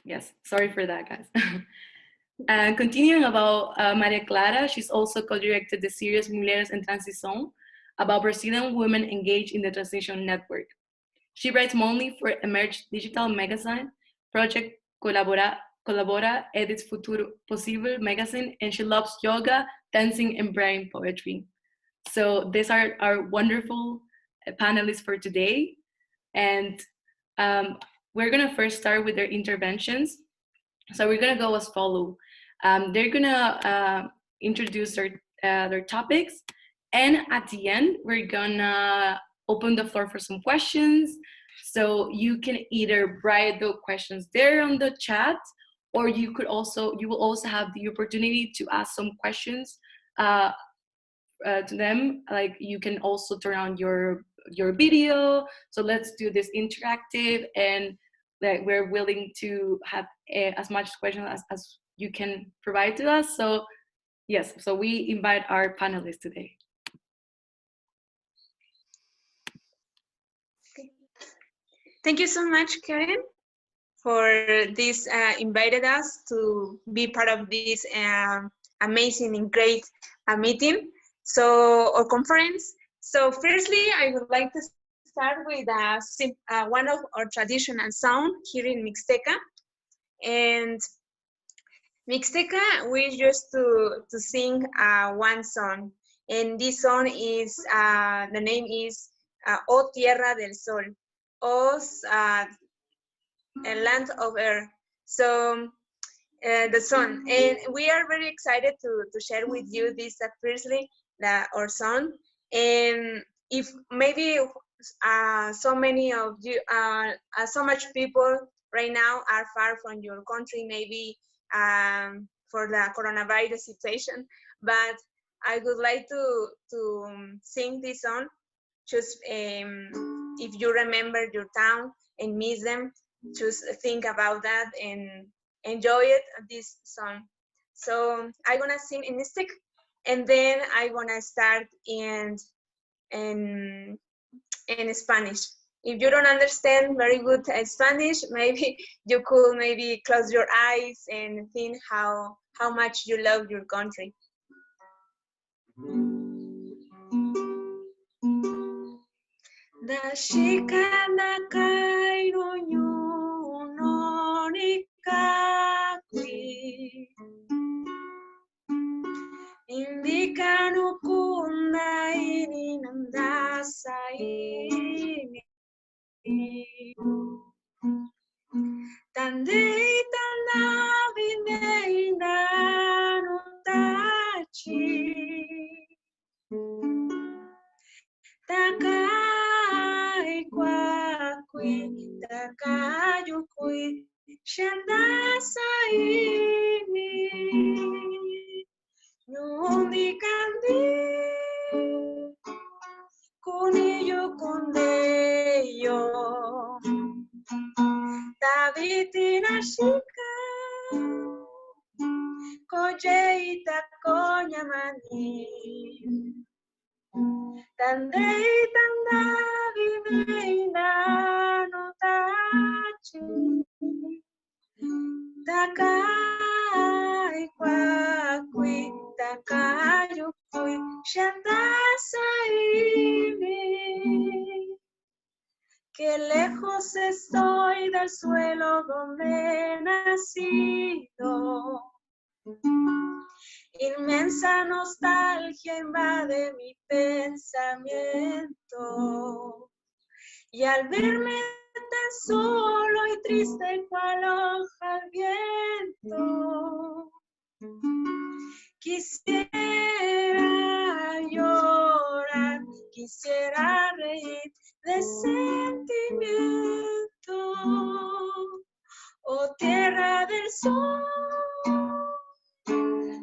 Yes, sorry for that, guys. Continuing about Maria Clara, she's also co-directed the series Mulheres em Transição about Brazilian women engaged in the transition network. She writes mainly for Emerge Digital Magazine, Project Colabora, edits Futuro Possível magazine, and she loves yoga, dancing, and writing poetry. So these are our wonderful panelists for today. And we're gonna first start with their interventions. So we're gonna go as follow. They're gonna introduce their topics, and at the end we're gonna open the floor for some questions. So you can either write the questions there on the chat, or you will also have the opportunity to ask some questions to them. Like you can also turn on your video. So let's do this interactive, and like we're willing to have as much questions as you can provide to us. So yes, so we invite our panelists today. Thank you so much, Karen, for this invited us to be part of this amazing and great meeting. So, or conference. So firstly, I would like to start with one of our traditional song here in Mixteca. And Mixteca, we used to sing one song. And this song is, the name is O Tierra del Sol, O's Land of Earth. So the song, and we are very excited to share with you this firstly, our song. And if maybe so many of you, so much people right now are far from your country, maybe for the coronavirus situation, but I would like to sing this song. Just if you remember your town and miss them, just think about that and enjoy it, this song. So I'm gonna sing in Mystic, and then I'm gonna start in Spanish. If you don't understand very good Spanish, maybe you could maybe close your eyes and think how much you love your country. Da shika na kairo nyu no ni kakwi indica no kunda ini nandasa ini tandei tanavi neina no tachi takai kwakwi takayukwi shandasa ini nyundi kandi kuniyo kundeyo tabitina shika kojeita konyamani tandei tandavi veina no tachi takai kwakwi takayukwi shandasaimi. Que lejos estoy del suelo donde he nacido. Inmensa nostalgia invade mi pensamiento. Y al verme tan solo y triste cual hoja al viento, quisiera llorar, quisiera reír de sentimiento. Oh tierra del sol,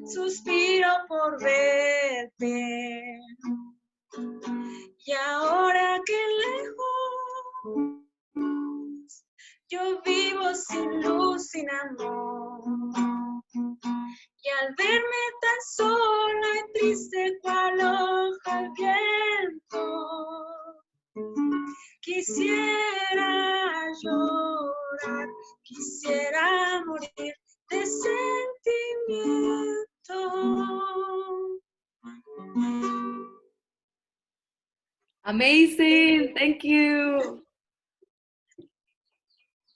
suspiro por verte. Y ahora que lejos yo vivo sin luz, sin amor. Y al verme tan sola y triste cual hoja al viento, quisiera llorar, recordar, quisiera morir de sentimiento. Amazing, thank you.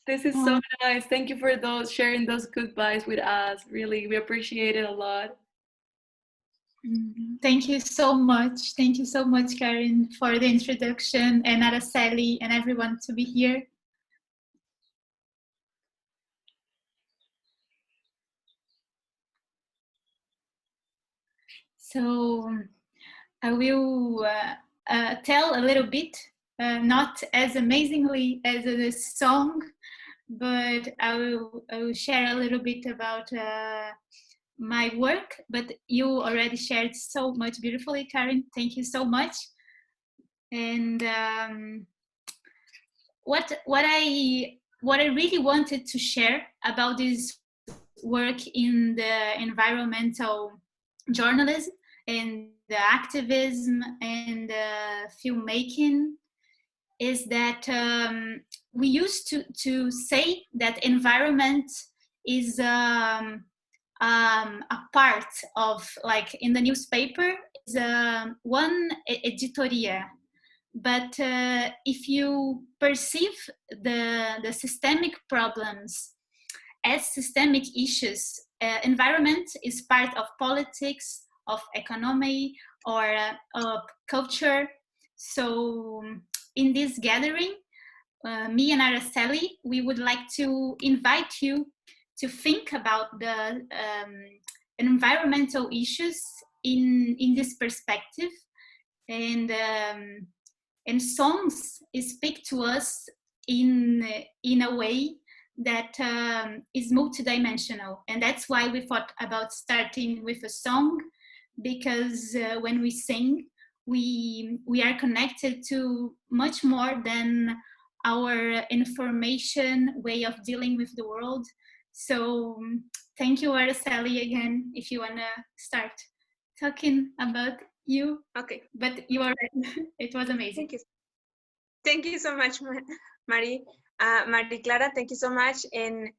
This is so nice. Thank you for sharing those goodbyes with us. Really, we appreciate it a lot. Thank you so much. Thank you so much, Karen, for the introduction, and Aracely and everyone to be here. So I will tell a little bit, not as amazingly as this song, but I will share a little bit about my work. But you already shared so much beautifully, Karen. Thank you so much. And what I really wanted to share about this work in the environmental journalism and the activism and filmmaking is that we used to say that environment is a part of, like in the newspaper, is one editorial. But if you perceive the systemic problems as systemic issues, environment is part of politics, of economy, or of culture. So in this gathering, me and Aracely, we would like to invite you to think about the environmental issues in this perspective, and songs speak to us in a way that is multidimensional, and that's why we thought about starting with a song, because when we sing, we are connected to much more than our information way of dealing with the world. So thank you, Aracely, again, if you want to start talking about you. Okay. But you already, it was amazing. Thank you. Thank you so much, Maria Clara. Thank you so much. And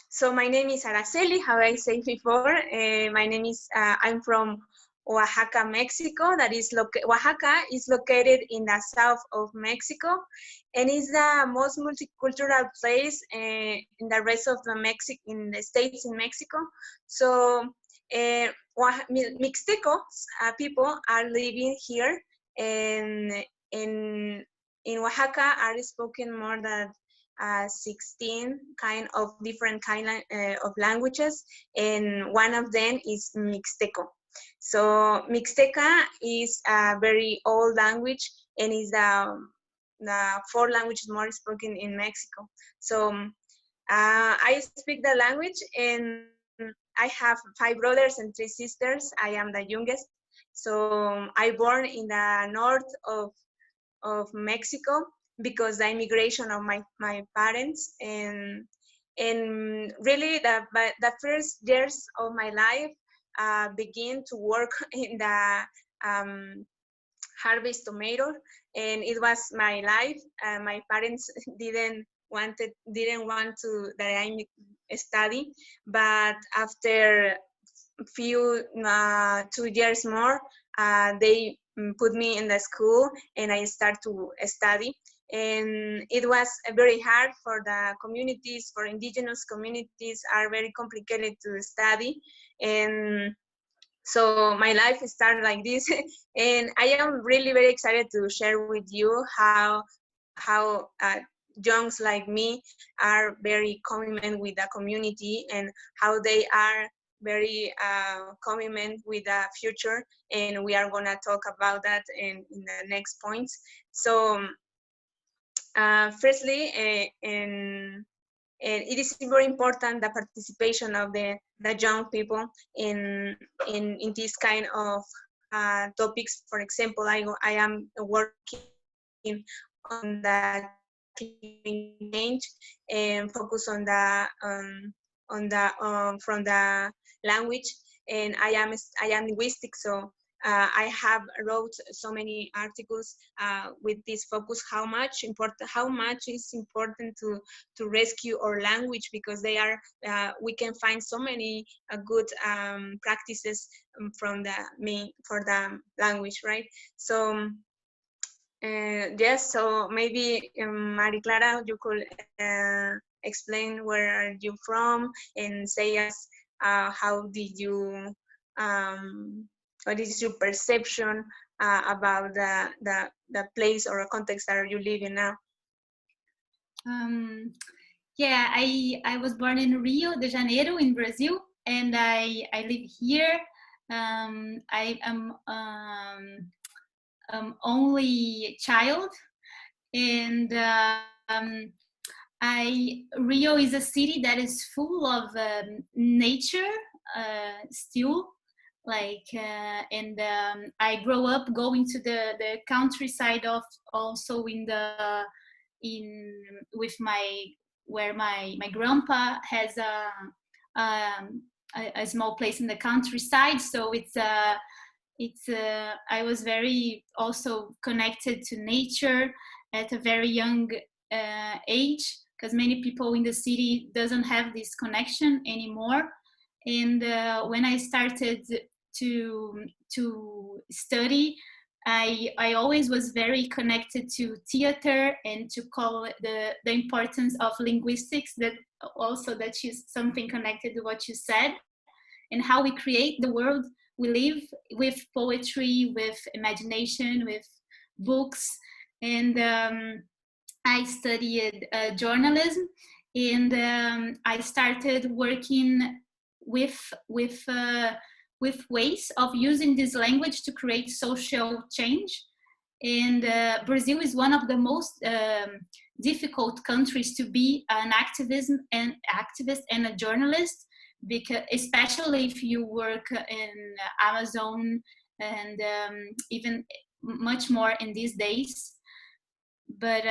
so my name is Aracely, how I said before. My name is, I'm from Oaxaca, Mexico. That is, Oaxaca is located in the south of Mexico, and is the most multicultural place in the rest of the in the states in Mexico. So Mixteco people are living here, and in Oaxaca are spoken more than 16 kind of different kind of languages, and one of them is Mixteco. So Mixteca is a very old language, and is the 4 languages more spoken in Mexico. So I speak the language, and I have 5 brothers and 3 sisters. I am the youngest. So I born in the north of Mexico because the immigration of my parents, and really the first years of my life begin to work in the harvest tomato, and it was my life. My parents didn't want to that I study, but after few 2 years more, they put me in the school, and I start to study. And it was very hard for the communities, for indigenous communities are very complicated to study. And so my life started like this. And I am really very excited to share with you how youngs like me are very commitment with the community, and how they are very commitment with the future. And we are gonna talk about that in the next points. So firstly, and it is very important the participation of the young people in this kind of topics. For example, I am working on the climate change, and focus on the from the language, and I am linguistic, so I have wrote so many articles with this focus, how much is important to rescue our language, because they are we can find so many good practices for the language, right? So yes, so maybe Maria Clara, you could explain where are you from and say us how did you what is your perception about the place or context that you live in now? Yeah, I was born in Rio de Janeiro in Brazil, and I live here. I am only child, and Rio is a city that is full of nature still, like and I grow up going to the countryside of also with where my grandpa has a small place in the countryside, so it's I was very also connected to nature at a very young age, because many people in the city doesn't have this connection anymore. And when I started to study, I always was very connected to theater and to call it the importance of linguistics, that is something connected to what you said, and how we create the world we live with poetry, with imagination, with books. And I studied journalism, and I started working with ways of using this language to create social change. And Brazil is one of the most difficult countries to be an activist and a journalist, because especially if you work in Amazon, and even much more in these days. But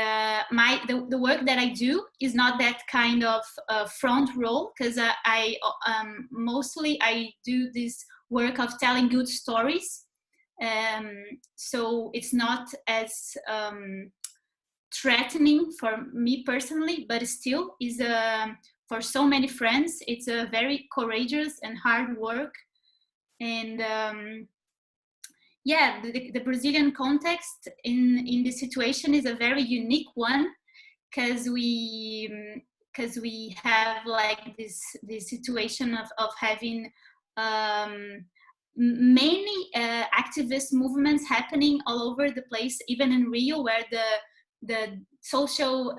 the work that I do is not that kind of front role, because I mostly I do this work of telling good stories. So it's not as threatening for me personally, but still is for so many friends, it's a very courageous and hard work. And yeah, the Brazilian context in this situation is a very unique one, because we have like this situation of having many activist movements happening all over the place, even in Rio, where the social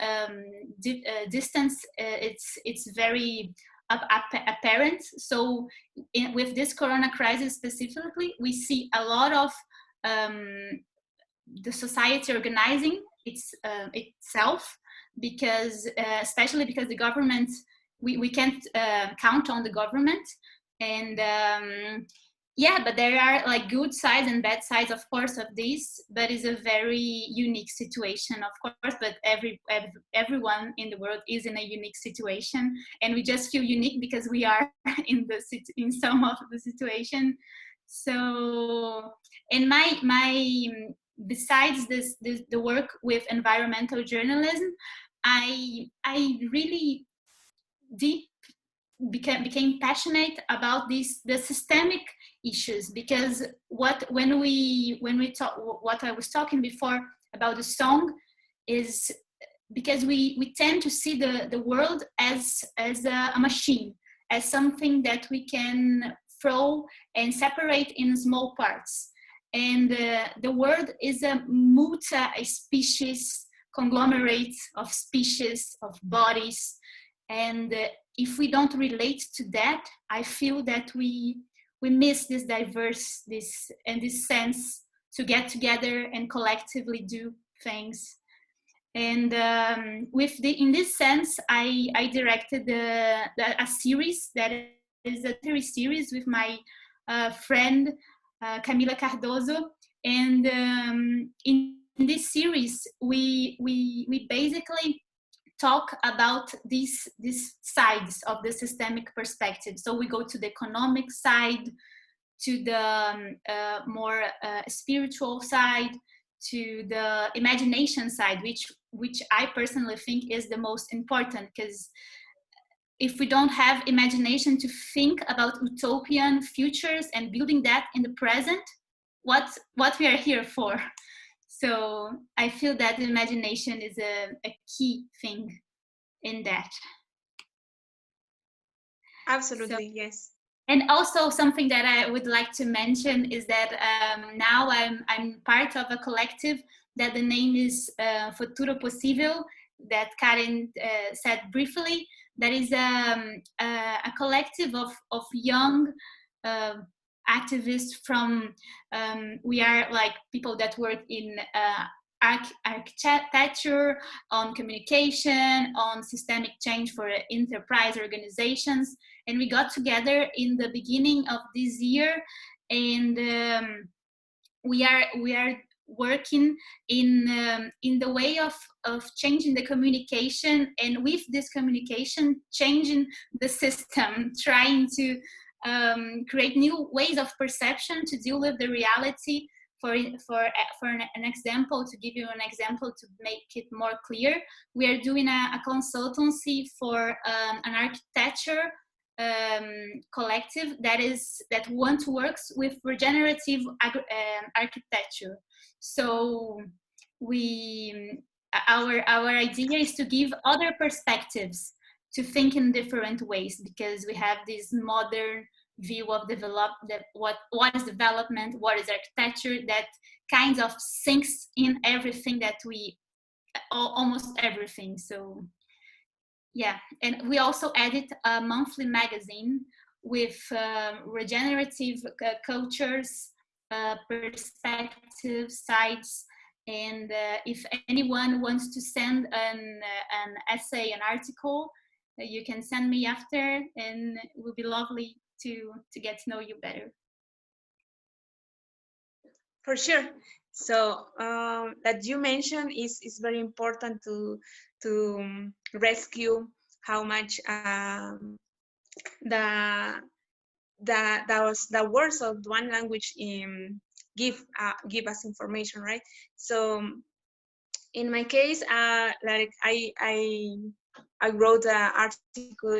distance it's very apparent. So with this corona crisis specifically, we see a lot of the society organizing itself, because especially because the government, we can't count on the government. And yeah, but there are like good sides and bad sides, of course, of this, but it's a very unique situation, of course. But everyone in the world is in a unique situation, and we just feel unique because we are in some of the situation. So, and my besides the work with environmental journalism, I really became passionate about the systemic issues, because when we talk, what I was talking before about the song, is because we tend to see the world as a machine, as something that we can throw and separate in small parts. And the world is a multi-species conglomerate of species, of bodies. And if we don't relate to that, I feel that we miss this this sense to get together and collectively do things. And in this sense, I directed a series that is a series with my friend Camila Cardoso. And in this series, we basically talk about these sides of the systemic perspective. So we go to the economic side, to the more spiritual side, to the imagination side, which I personally think is the most important, because if we don't have imagination to think about utopian futures and building that in the present, what we are here for. So I feel that imagination is a key thing in that. Absolutely, So, yes. and also something that I would like to mention is that now I'm part of a collective that the name is Futuro Possível, that Karen said briefly. That is a collective of young activists from, we are like people that work in architecture, on communication, on systemic change for enterprise organizations. And we got together in the beginning of this year, and we are working in the way of changing the communication, and with this communication changing the system, trying to create new ways of perception to deal with the reality. For an example, to give you an example to make it more clear, we are doing a consultancy for an architecture collective that works with regenerative architecture. So our idea is to give other perspectives, to think in different ways, because we have this modern view of what is development, what is architecture, that kind of sinks in everything that almost everything. So yeah, and we also edit a monthly magazine with regenerative cultures, perspectives, sites, and if anyone wants to send an essay, an article, you can send me after, and it will be lovely to get to know you better. For sure. So that you mentioned is very important to rescue how much the words of one language give us information, right? So in my case, like I wrote an article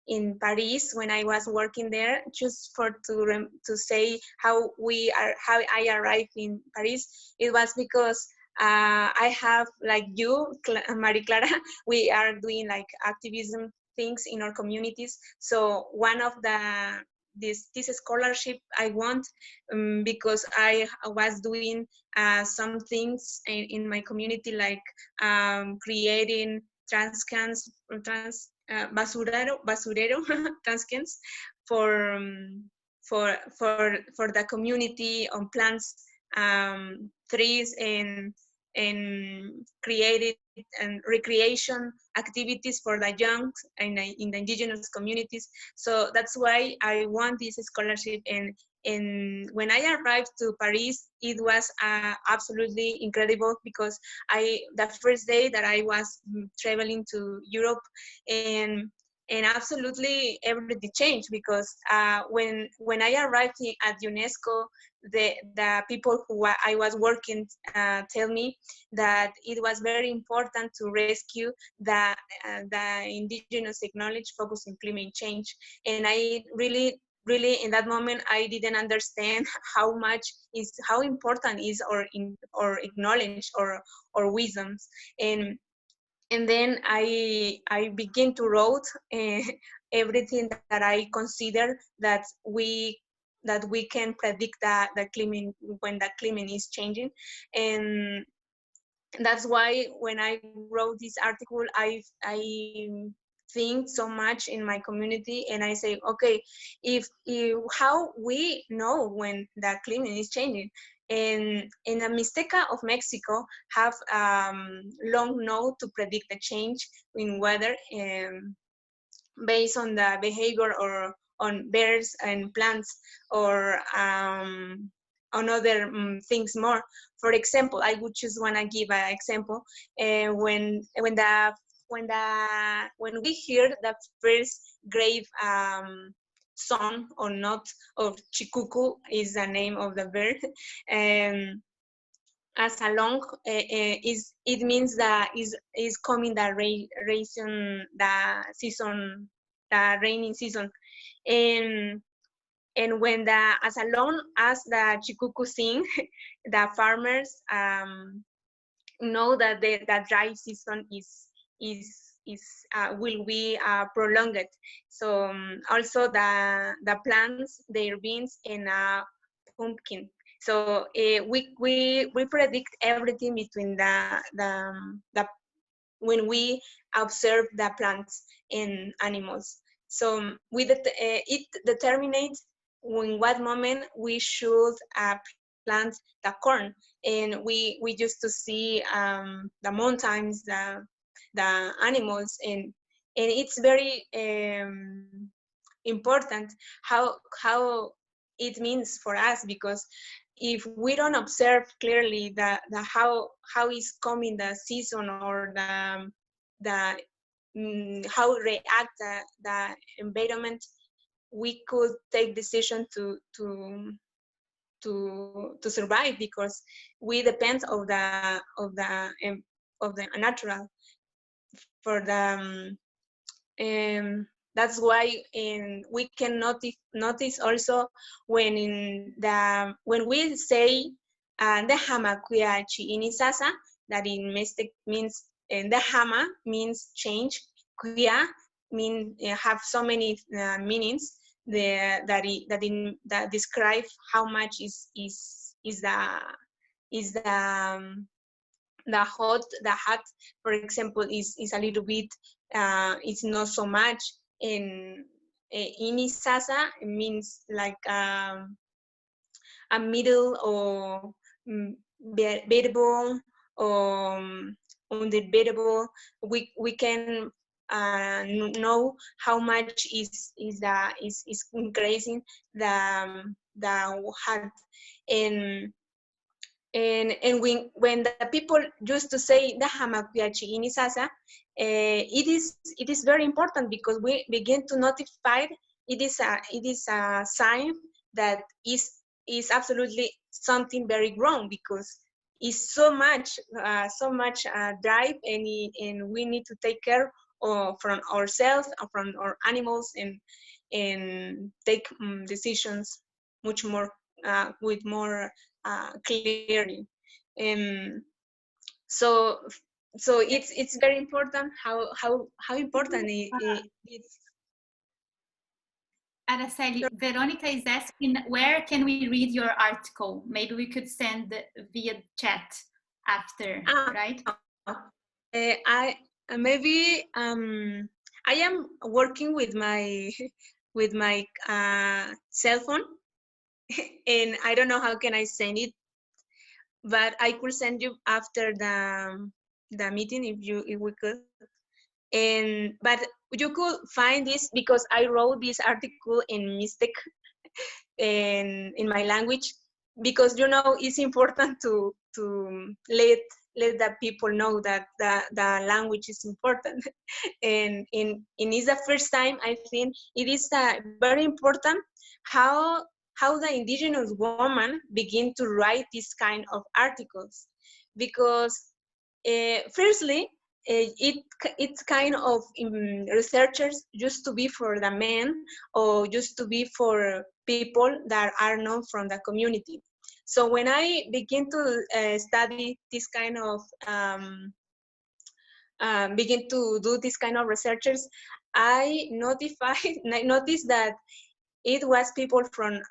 in Paris when I was working there, just to say how I arrived in Paris. It was because I have, like you, Maria Clara, we are doing like activism things in our communities. So one of this scholarship I want because I was doing some things in my community, like creating basurero trans cans for the community, on plants, trees, and created and recreation activities for the young in the indigenous communities. So that's why I won this scholarship. And when I arrived to Paris, it was absolutely incredible, because the first day that I was traveling to Europe, and absolutely everything changed, because when I arrived at UNESCO, the people who I was working tell me that it was very important to rescue the indigenous knowledge focused on climate change. And I really in that moment I didn't understand how important is or acknowledge or wisdoms. And then I begin to write everything that I consider that we can predict the climate, when the climate is changing. And that's why when I wrote this article, I think so much in my community, and I say, okay, if how we know when the climate is changing. And in the Mixteca of Mexico have long known to predict the change in weather based on the behavior or on birds and plants, or on other things more. For example, I would just want to give an example. When we hear the first grave son or not, or chikuku is the name of the bird. As along is it means that is coming the the raining season, and when the as long as the chikuku sing, the farmers know that the dry season will be prolonged. So also the plants, their beans and pumpkin. So we predict everything between the when we observe the plants and animals. So it determines in what moment we should plant the corn, and we used to see the mountains, the animals, and it's very important how it means for us, because if we don't observe clearly the how is coming the season, or the how react the environment, we could take decision to survive, because we depend of the natural for the that's why we can notice also when we say the hama kuya chi inisasa, that in Mixtec means the hama means change, kuya mean have so many meanings that describe how much is the hot, for example, is a little bit, it's not so much. In inisasa means like a middle or beatable or undebatable. We can know how much is increasing the hot. And when the people used to say the hamakuyachi inisasa, it is very important, because we begin to notify it is a sign that is absolutely something very wrong, because it's so much drive, and we need to take care from ourselves, from our animals, and take decisions much more with more clearly. So it's very important how important it is. Aracely, Veronica is asking, where can we read your article? Maybe we could send via chat after, right? I maybe I am working with my cell phone, and I don't know how can I send it, but I could send you after the meeting if we could. But you could find this, because I wrote this article in Mixtec in my language, because it's important to let the people know that the language is important. And it's the first time I think it is very important how the indigenous woman begin to write this kind of articles, because firstly, it's kind of researchers used to be for the men, or used to be for people that are not from the community. So when I begin to study this kind of begin to do this kind of researchers, I noticed that it was people from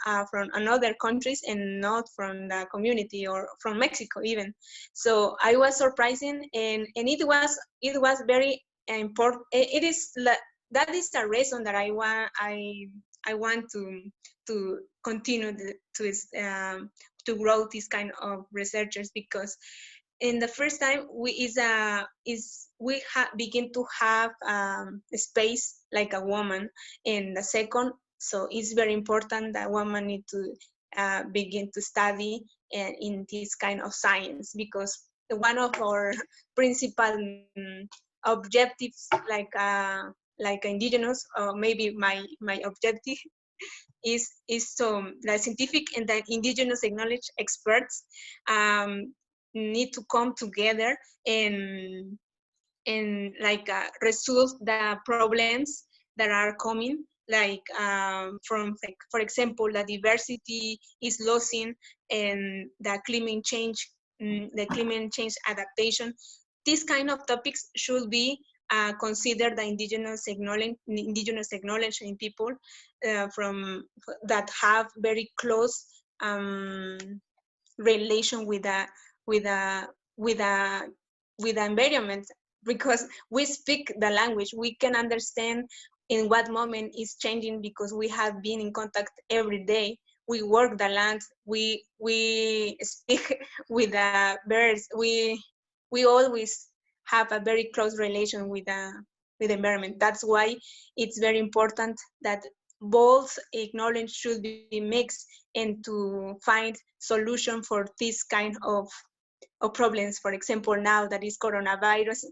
another countries, and not from the community, or from Mexico even. So I was surprising, and it was very important. It is that is the reason that I want to continue to grow this kind of researchers, because in the first time we begin to have a space like a woman. In the second, so it's very important that women need to begin to study in this kind of science, because one of our principal objectives, like Indigenous, or maybe my objective, is so the scientific and the indigenous knowledge experts need to come together and like resolve the problems that are coming, like from, like, for example, the diversity is losing and the climate change adaptation. These kind of topics should be considered the indigenous acknowledge in people from that have very close relation with the with the with the with the environment, because we speak the language, we can understand in what moment is changing because we have been in contact every day. We work the land, we speak with the birds, we always have a very close relation with the environment. That's why it's very important that both knowledge should be mixed and to find solution for this kind of problems. For example, now that is coronavirus,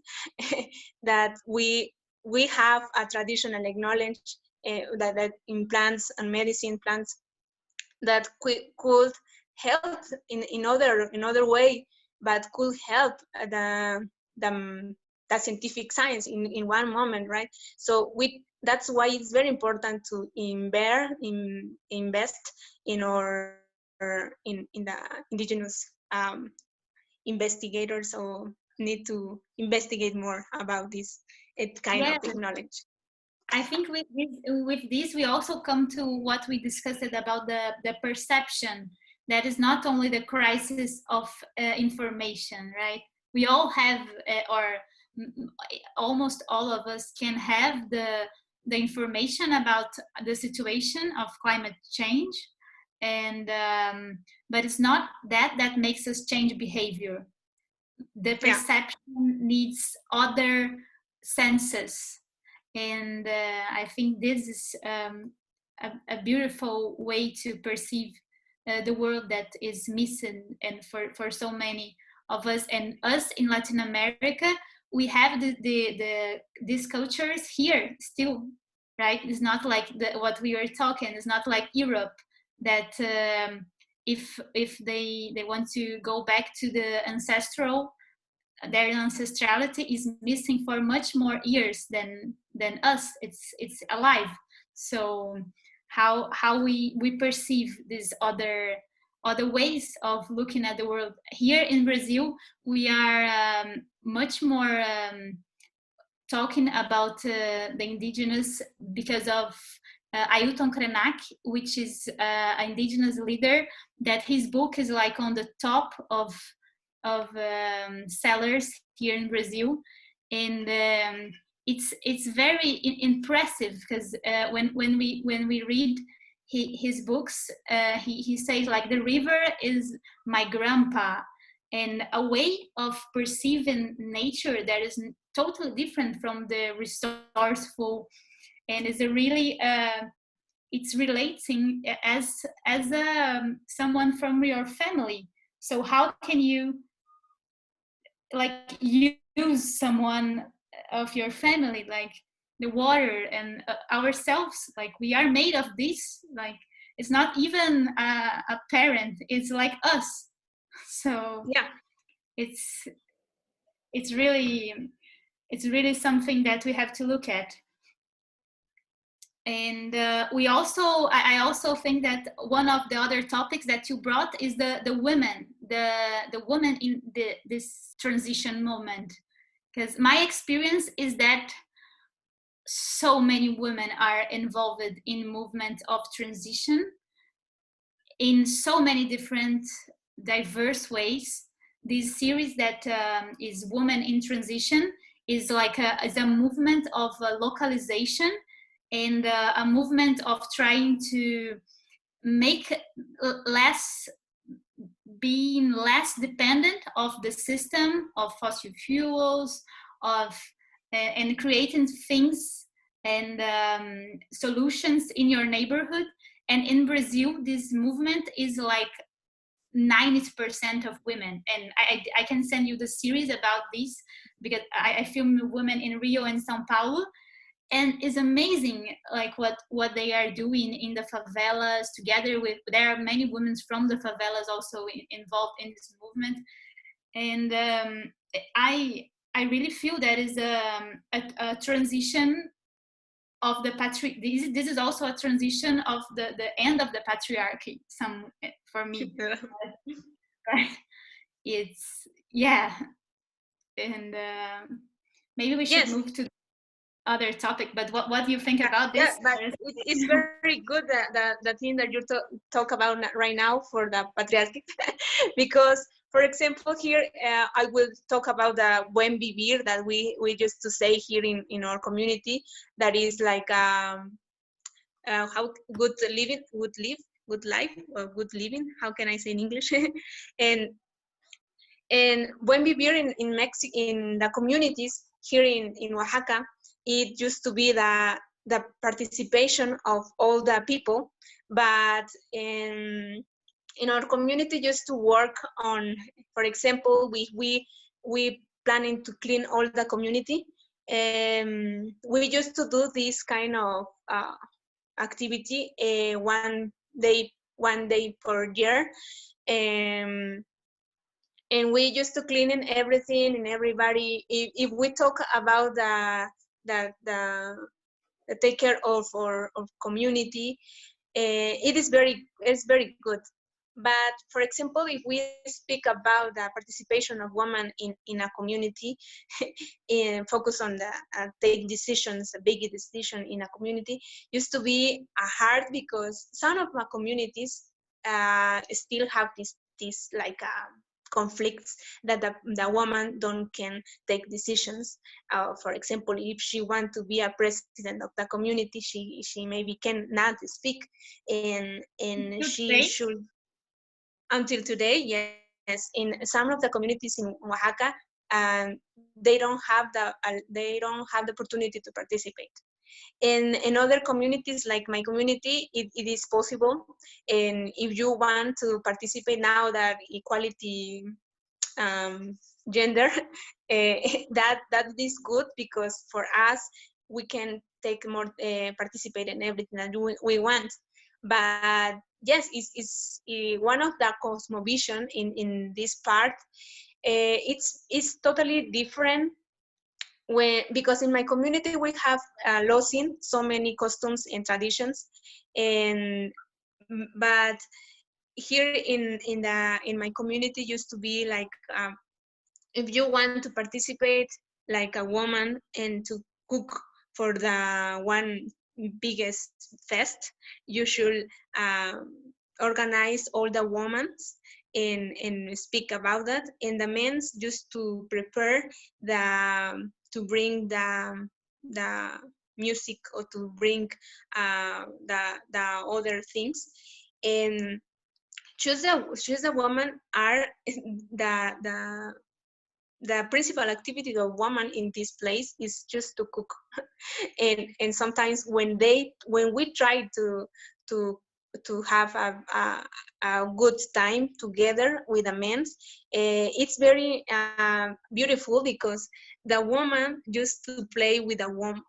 that we have a traditional knowledge that in plants and medicine plants that could help in other way, but could help the scientific science in one moment, right? So that's why it's very important to invest in the indigenous investigators, or need to investigate more about this kind of knowledge. I think with this, we also come to what we discussed about the perception. That is not only the crisis of information, right? We all have, or almost all of us can have the information about the situation of climate change, and but it's not that makes us change behavior. The perception needs other senses, and I think this is a beautiful way to perceive the world that is missing, and for so many of us, and us in Latin America, we have these cultures here still, right? It's not like what we were talking, it's not like Europe, that if they want to go back to the ancestral, their ancestrality is missing for much more years than us. It's alive. So how we perceive these other ways of looking at the world. Here in Brazil, we are much more talking about the indigenous because of Ailton Krenak, which is an indigenous leader, that his book is like on the top of sellers here in Brazil, and it's very impressive, because when we read his books, he says like the river is my grandpa, and a way of perceiving nature that is totally different from the resourceful, and is a really it's relating as someone from your family. So how can you like use someone of your family, like the water and ourselves, like we are made of this, like it's not even a parent, it's like us. So yeah, it's really something that we have to look at. And I also think that one of the other topics that you brought is the women, the women in this transition moment, because my experience is that so many women are involved in movement of transition in so many different diverse ways. This series that is Women in Transition is like is a movement of localization, and a movement of trying to make being less dependent of the system of fossil fuels, of and creating things and solutions in your neighborhood. And in Brazil, this movement is like 90% of women, and I can send you the series about this, because I filmed women in Rio and Sao Paulo, and it's amazing like what they are doing in the favelas together with, there are many women from the favelas also involved in this movement. And I really feel that is a transition of the this is also a transition of the end of the patriarchy, for me. It's, yeah. And maybe we should move to other topic, but what do you think about this? Yeah, but it's very good the thing that you talk about right now for the patriarchy, because, for example, here I will talk about the buen vivir that we used to say here in our community, that is like how good living, good life, or good living. How can I say in English? And buen vivir in Mexico, in the communities here in Oaxaca, it used to be the participation of all the people, but in our community used to work on, for example, we planning to clean all the community. We used to do this kind of activity one day per year. And we used to clean everything and everybody. If we talk about the take care of our community, it's very good. But for example, if we speak about the participation of women in a community, and focus on the take decisions, a big decision in a community, used to be hard, because some of my communities still have this like conflicts that the woman can take decisions. For example, if she wants to be a president of the community, she maybe cannot speak, and she should. Until today, yes, in some of the communities in Oaxaca, they don't have the opportunity to participate. In other communities, like my community, it is possible. And if you want to participate now that equality gender, that is good, because for us, we can take more, participate in everything that we want. But yes, it's one of the cosmovision in this part. It's totally different, because in my community we have lost in so many customs and traditions, but here in my community used to be like, if you want to participate like a woman and to cook for the one biggest fest, you should organize all the women and speak about that, and the men just to prepare to bring the music, or to bring the other things. And choose the woman are the principal activity of woman in this place is just to cook. and sometimes when we try to have a good time together with the men, it's very beautiful, because the woman used to play with a woman,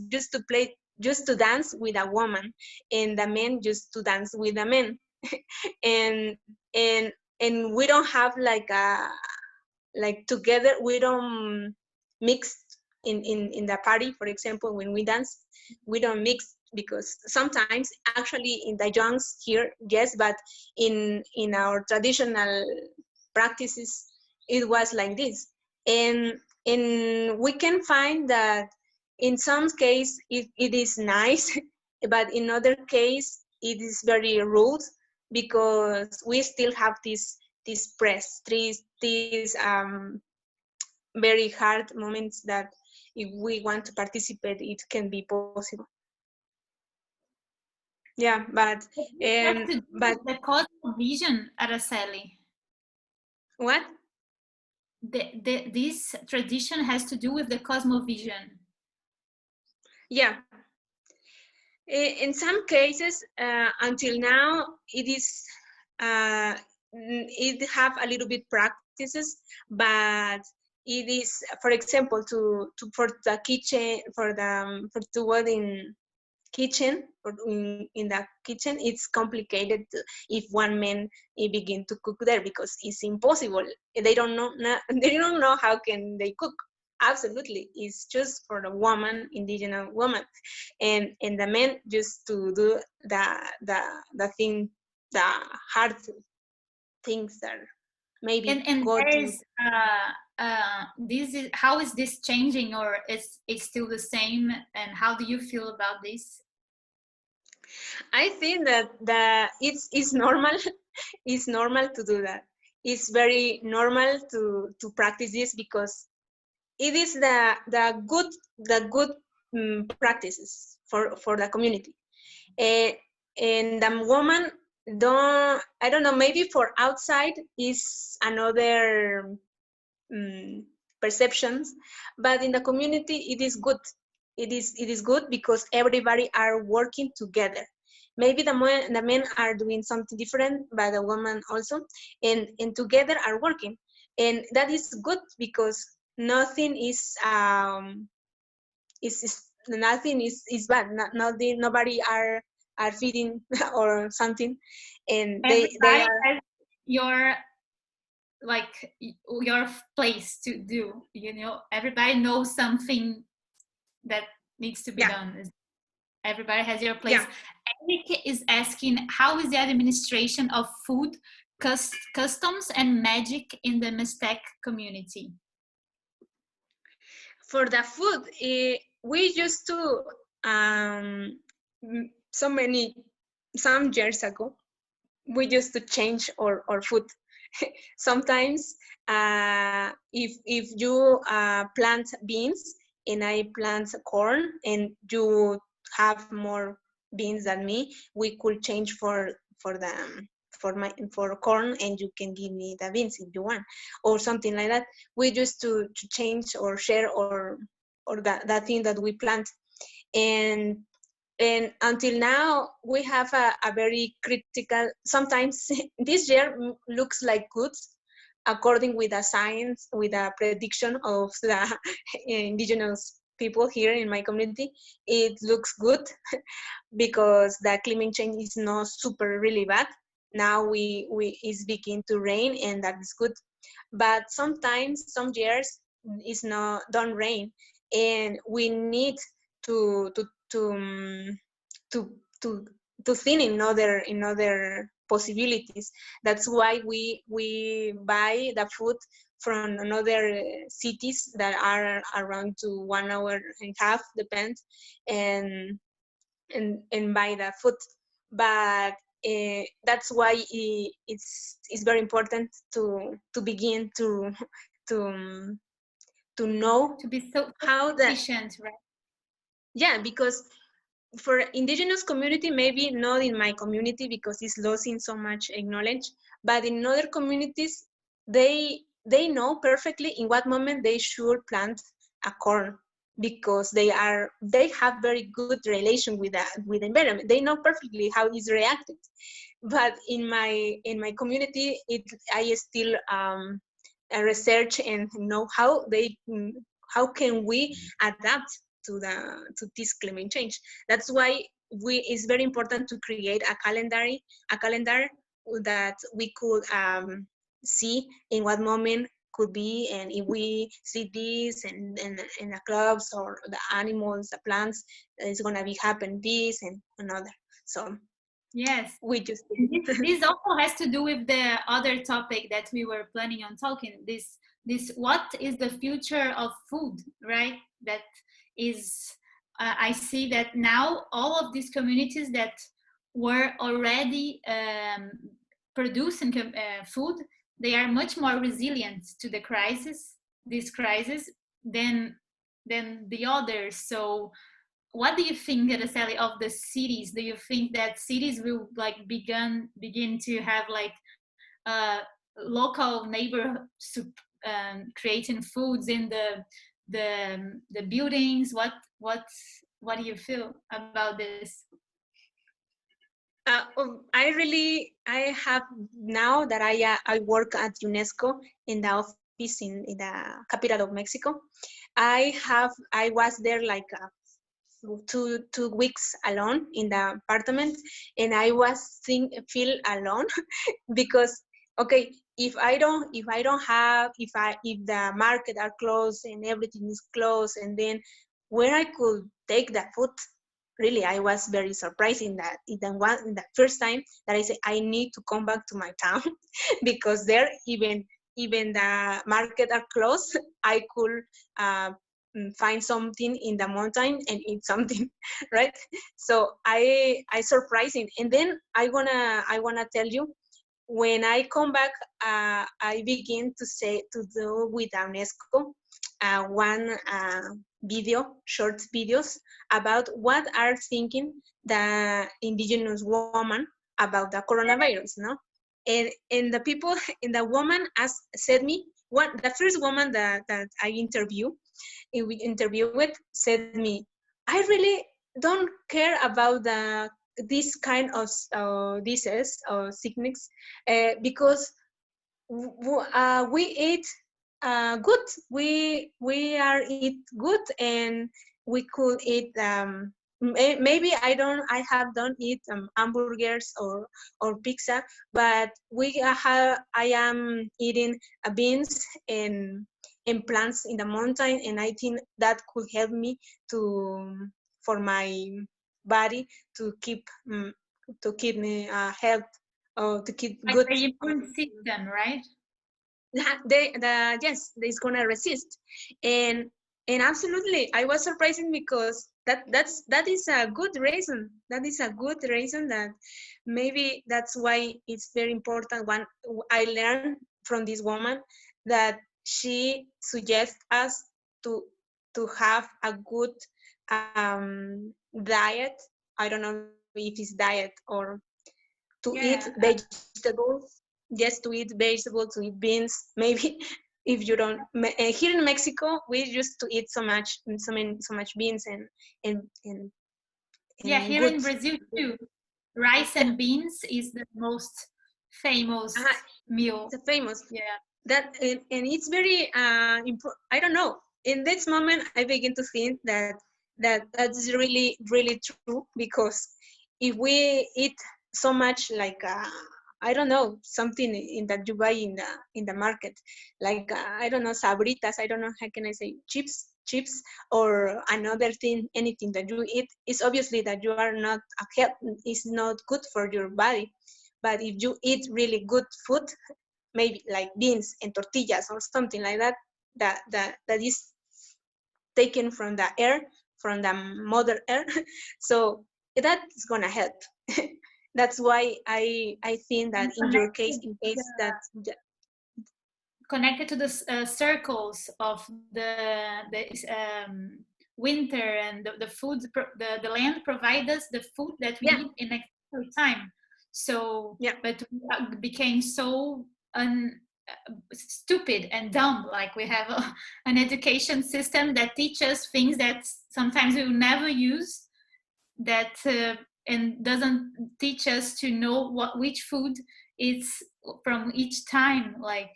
just to dance with a woman, and the men just to dance with the men. and and we don't have like together, we don't mix in the party. For example, when we dance, we don't mix, because sometimes actually in the youngs here, yes, but in our traditional practices, it was like this. And we can find that in some case it is nice, but in other case it is very rude, because we still have these very hard moments that if we want to participate, it can be possible. Yeah, but the cosmovision, Aracely. What? This tradition has to do with the cosmovision. Yeah. In some cases, until now, it is it have a little bit practices, but it is, for example, for the kitchen, for to work in kitchen, or in the kitchen, it's complicated if one man begin to cook there, because it's impossible. They don't know they don't know how can they cook. Absolutely, it's just for the woman, indigenous woman, and the men just to do the thing, the hard things that maybe and go there to. is this is, how is this changing, or is it still the same, and how do you feel about this? I think that it's normal. It's normal to do that. It's very normal to practice this, because it is the good practices for the community. Uh, and the woman I don't know, maybe for outside is another perceptions, but in the community it is good. It is good because everybody are working together. Maybe the men are doing something different, but the women also, and together are working, and that is good, because nothing is bad. Nothing, nobody are feeding or something, and they Everybody are. has your, like, your place to do, you know, everybody knows something that needs to be Yeah, done. Everybody has your place. yeah. Eric is asking, how is the administration of food, customs and magic in the Mixtec community? For the food, we used to some years ago, we used to change our food. Sometimes, if you plant beans and I plant corn, and you have more beans than me, we could change for them for corn, and you can give me the beans if you want, or something like that. We used to change or share or that thing that we plant, and until now we have a very critical. Sometimes this year looks like good, according with the science, with the prediction of the indigenous people here in my community. It looks good because the climate change is not super really bad. Now we is begin to rain, and that is good. But sometimes some years it's not don't rain, and we need to to to um, to to to think in other possibilities. That's why we buy the food from another cities that are around to 1 hour and a half, depends, and buy the food. But that's why it's very important to begin to um, to know To be so how the. efficient, right? Yeah, because for indigenous community, maybe not in my community because it's losing so much knowledge, but in other communities, they know perfectly in what moment they should plant a corn, because they have very good relation with the environment. They know perfectly how it's reacted. But in my community, I still research and know how can we adapt to this climate change. That's why it's very important to create a calendar that we could see in what moment could be, and if we see this and the clubs or the animals, the plants, it's gonna be happen this and another. So Yes. we just This also has to do with the other topic that we were planning on talking. This what is the future of food, right? That is, I see that now all of these communities that were already producing food, they are much more resilient to this crisis, than the others. So what do you think, Aracely, of the cities? Do you think that cities will like begin to have like local neighborhoods creating foods in the buildings? What do you feel about this? I have, now that I work at UNESCO in the office peace in the capital of Mexico. I was there like 2 weeks alone in the apartment, and I was feel alone because okay, if the market are closed and everything is closed, and then where I could take the food, really I was very surprised in the first time that I said I need to come back to my town because there even the market are closed, I could find something in the mountain and eat something, right? So I surprising, and then I wanna tell you, when I come back, I begin to do with UNESCO one short videos about what are thinking the indigenous woman about the coronavirus, no? And the people and the woman said me, the first woman that I interview with said me, I really don't care about this kind of disease or sickness because we eat good. We are eat good, and we could eat. Maybe I have don't eat hamburgers or pizza, but I am eating beans and plants in the mountain, and I think that could help me for my body to keep me health, or to keep Like good. the immune system, right? Yes, it's gonna resist, and absolutely, I was surprising because that is a good reason. That is a good reason that maybe that's why it's very important. One I learned from this woman that she suggests us to have a good diet. I don't know if it's diet or to eat vegetables. Just to eat vegetables, to eat beans. Maybe if you don't, here in Mexico, we used to eat so much beans and Yeah, here good. in Brazil too, rice and beans is the most famous meal. It's famous. Yeah. That and it's very I don't know. In this moment, I begin to think that's really true, because if we eat so much like I don't know, something in that you buy in the market, like I don't know, sabritas, I don't know how can I say, chips or another thing, anything that you eat, is obviously that you are not is not good for your body. But if you eat really good food, maybe like beans and tortillas or something like that, that is taken from the air, from the mother earth. So that is gonna help. That's why I think that in your case, in case that connected to the circles of the winter, and the food, the land provides us the food that we need in extra time. So but we became so stupid and dumb, like we have an education system that teaches things that sometimes we will never use, that and doesn't teach us to know which food is from each time, like.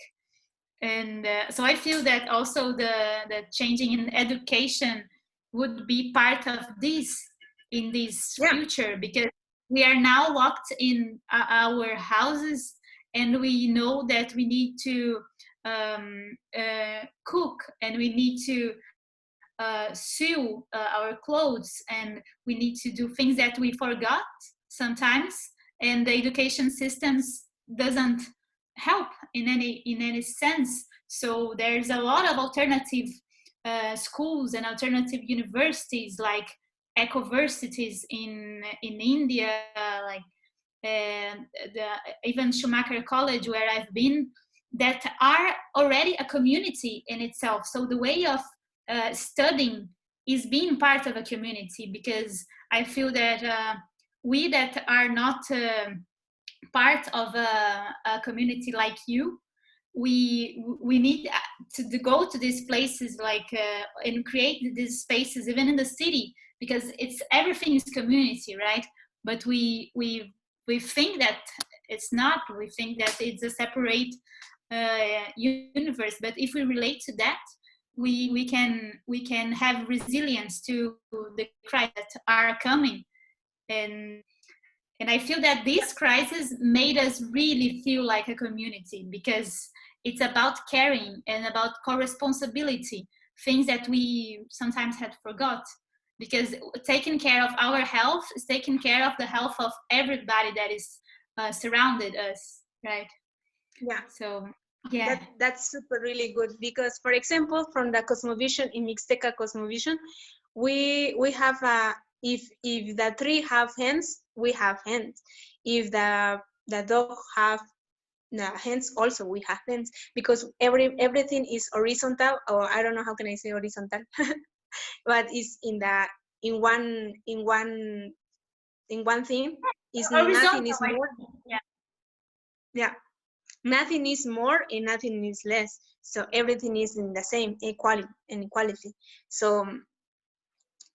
And so I feel that also the changing in education would be part of this in this future, because we are now locked in our houses, and we know that we need to cook, and we need to sew our clothes, and we need to do things that we forgot sometimes, and the education systems doesn't help in any sense. So there's a lot of alternative schools and alternative universities, like ecoversities in India, like even Schumacher College, where I've been, that are already a community in itself. So the way of studying is being part of a community, because I feel that we that are not part of a community like you, we need to go to these places, like and create these spaces even in the city, because it's everything is community, right? But we think that it's not. We think that it's a separate universe. But if we relate to that, we can have resilience to the crises that are coming. And I feel that this crisis made us really feel like a community, because it's about caring and about co-responsibility, things that we sometimes had forgot. Because taking care of our health is taking care of the health of everybody that is surrounded us, right? Yeah. So yeah. That's super really good, because for example, from the cosmovision, in Mixteca cosmovision, we have if the tree have hands, we have hands. If the dog have hands, also we have hands, because everything is horizontal, or I don't know how can I say horizontal, but it's in one thing. Is nothing is more. Yeah. Nothing is more and nothing is less. So everything is in the same equality. So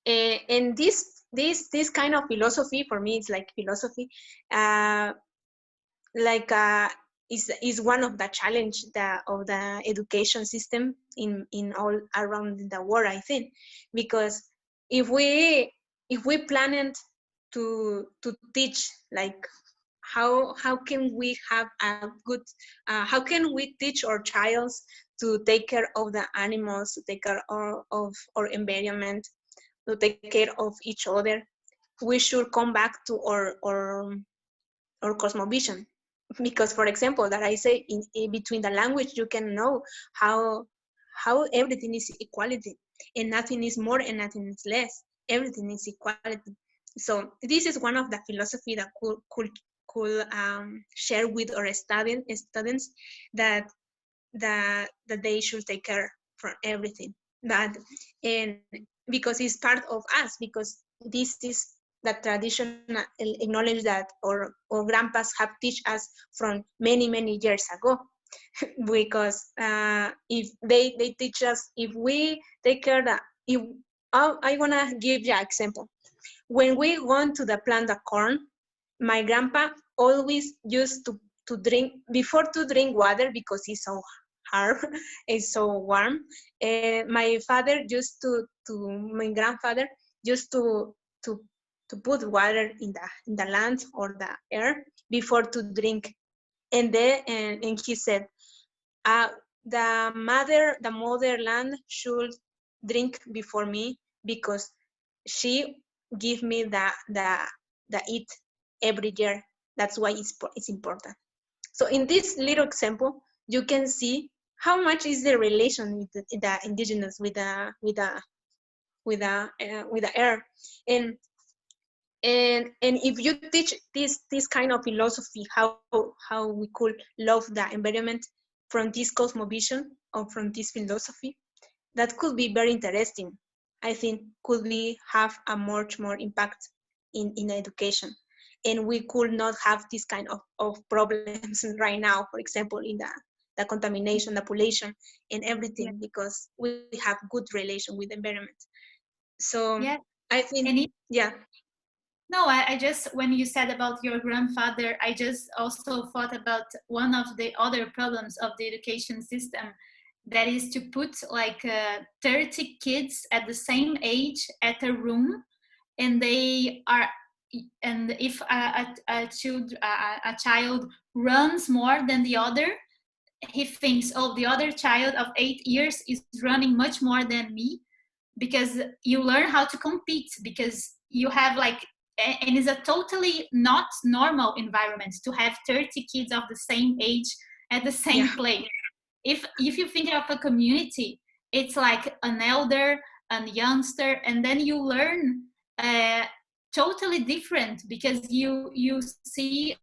and this kind of philosophy, for me, it's like philosophy, like is one of the challenge of the education system in all around the world, I think, because if we planned to teach, like how can we have a good how can we teach our child to take care of the animals, to take care of our environment, to take care of each other? We should come back to our cosmovision, because for example, that I say, in between the language you can know how everything is equality, and nothing is more and nothing is less. Everything is equality. So this is one of the philosophy that could share with our students, that they should take care for everything. That, and because it's part of us, because this is the tradition, acknowledge that our grandpas have teach us from many years ago. Because if they teach us, if we take care that, if I wanna give you an example. When we want to the plant the corn, my grandpa always used to drink, before to drink water, because it's so hard, it's so warm. My father used my grandfather used to put water in the land or the air before to drink. And then and he said, uh, the motherland should drink before me, because she give me the eat every year. That's why it's important. So in this little example, you can see how much is the relation with the indigenous, with the air. And if you teach this kind of philosophy, how we could love the environment from this cosmovision, or from this philosophy, that could be very interesting. I think could be have a much more impact in education, and we could not have this kind of problems right now, for example, in the contamination, the pollution, and everything, because we have good relation with the environment. So Yeah. I think, yeah. No, I just, when you said about your grandfather, I just also thought about one of the other problems of the education system, that is to put like 30 kids at the same age at a room, and they are, and if a child runs more than the other, he thinks, oh, the other child of 8 years is running much more than me, because you learn how to compete, because you have like, and it's a totally not normal environment to have 30 kids of the same age at the same place. If you think of a community, it's like an elder, a youngster, and then you learn totally different, because you see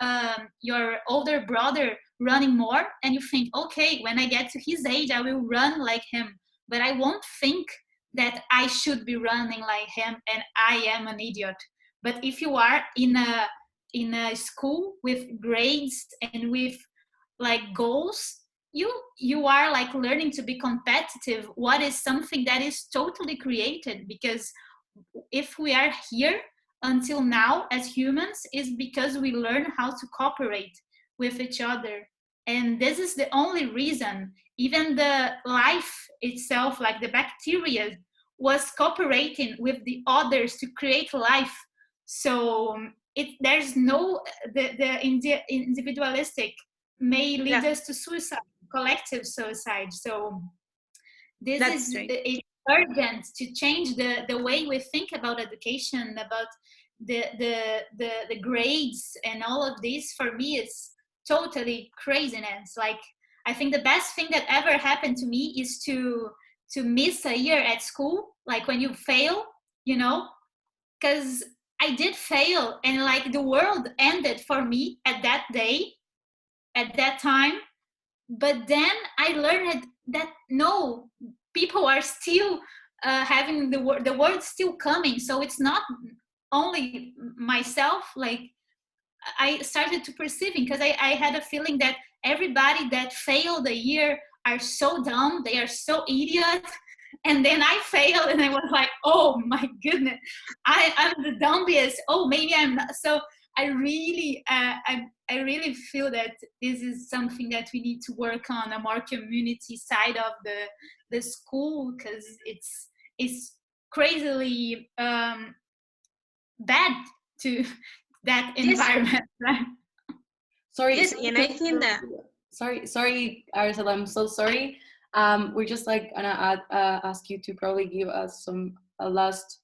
your older brother running more, and you think, okay, when I get to his age, I will run like him, but I won't think that I should be running like him and I am an idiot. But if you are in a school with grades and with like goals, you are like learning to be competitive, what is something that is totally created. Because if we are here until now as humans, is because we learn how to cooperate with each other. And this is the only reason. Even the life itself, like the bacteria, was cooperating with the others to create life. So there's no, the individualistic may lead us to suicide, collective suicide. So this is it's urgent to change the way we think about education, about the grades and all of this. For me, it's totally craziness. Like, I think the best thing that ever happened to me is to miss a year at school, like when you fail, you know, because I did fail, and like the world ended for me at that day, at that time. But then I learned that no, people are still having the word still coming. So it's not only myself. Like, I started to perceiving, because I had a feeling that everybody that failed a year are so dumb, they are so idiot. And then I failed, and I was like, oh my goodness, I'm the dumbest. Oh, maybe I'm not. So I really, I really feel that this is something that we need to work on, a more community side of the school, because it's crazily bad to that environment, right? Sorry. Yes, and I think that. Sorry, Aracely, I'm so sorry. We're just like gonna ask you to probably give us some last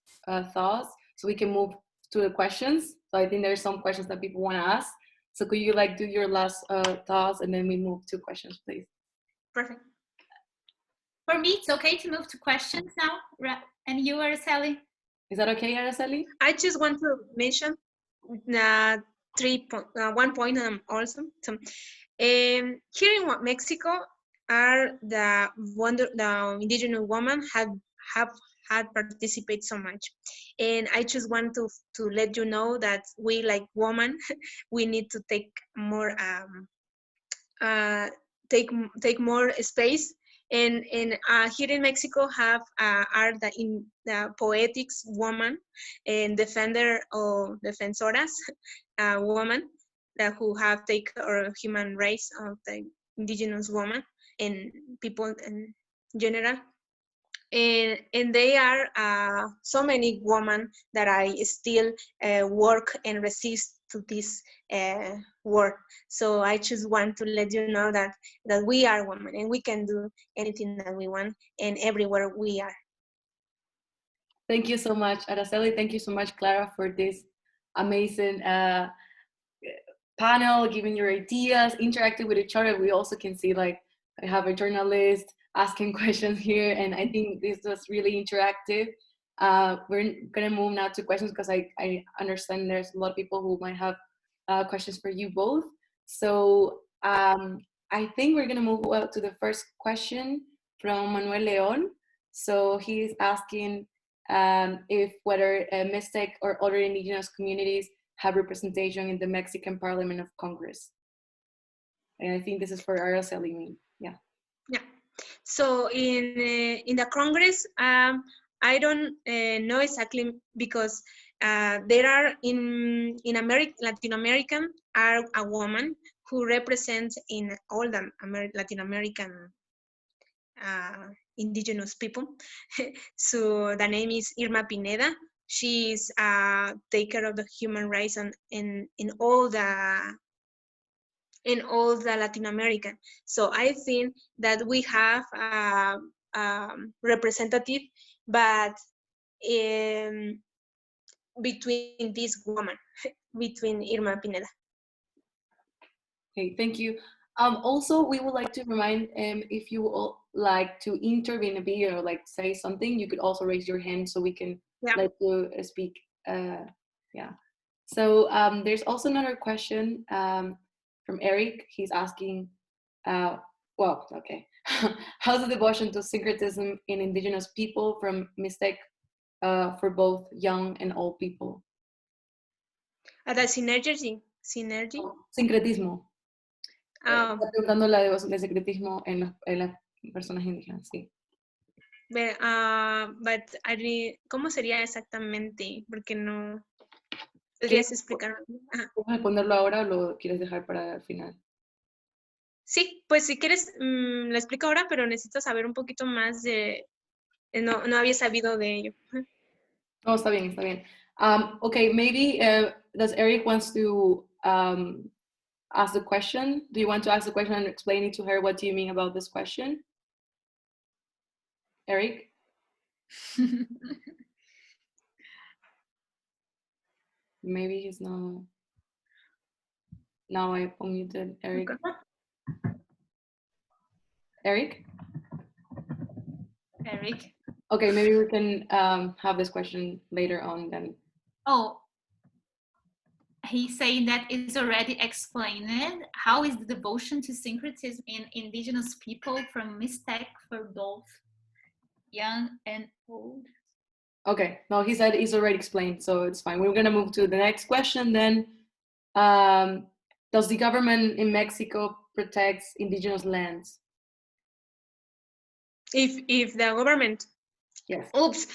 thoughts, so we can move to the questions. So I think there's some questions that people want to ask. So could you like do your last thoughts, and then we move to questions, please? Perfect. For me, it's okay to move to questions now. And you, Aracely? Is that okay, Aracely? I just want to mention 1 point also. So, here in Mexico, are the indigenous women have had participated so much, and I just want to let you know that we, like women, we need to take more take more space. And here in Mexico are the poetics woman and defensoras woman who have taken our human rights of the indigenous woman and people in general. And they are so many women that I still work and resist to this work. So I just want to let you know that we are women, and we can do anything that we want, and everywhere we are. Thank you so much, Aracely. Thank you so much, Clara, for this amazing panel, giving your ideas, interacting with each other. We also can see, like, I have a journalist asking questions here, and I think this was really interactive. We're gonna move now to questions, because I understand there's a lot of people who might have questions for you both. So I think we're gonna move to the first question from Manuel Leon. So he's asking if whether Mixtec or other indigenous communities have representation in the Mexican Parliament of Congress. And I think this is for Aracely. Yeah. Yeah. So in the Congress, I don't know exactly, because there are in Latin American are a woman who represents in all the Latin American indigenous people. So the name is Irma Pineda. She is take care of the human rights and in all the Latin American. So I think that we have representative, but between this woman, between Irma Pineda. Okay, thank you. Also, we would like to remind if you would like to intervene in a video, like say something, you could also raise your hand so we can let you speak. Yeah. So there's also another question from Eric. He's asking, well, okay. How's the devotion to syncretism in indigenous people from Mixtec for both young and old people? The synergy. Sincretismo. Está preguntando la devoción de secretismo en las personas indígenas, sí. But ¿cómo sería exactamente? Porque no... ¿Podrías explicar? ¿Puedes responderlo ahora o lo quieres dejar para el final? Sí, pues si quieres, lo explico ahora, pero necesito saber un poquito más de, no había sabido de ello. Oh, está bien, está bien. Okay, maybe does Eric wants to ask the question? Do you want to ask the question and explain it to her? What do you mean about this question? Eric? Maybe he's not. Now I unmuted Eric. Okay. Eric? Eric. Okay, maybe we can have this question later on then. Oh, he's saying that it's already explained. How is the devotion to syncretism in indigenous people from mistake for both young and old? Okay, no, he said he's already explained, so it's fine. We're gonna move to the next question then. Does the government in Mexico protect indigenous lands? If the government, Yes. oops,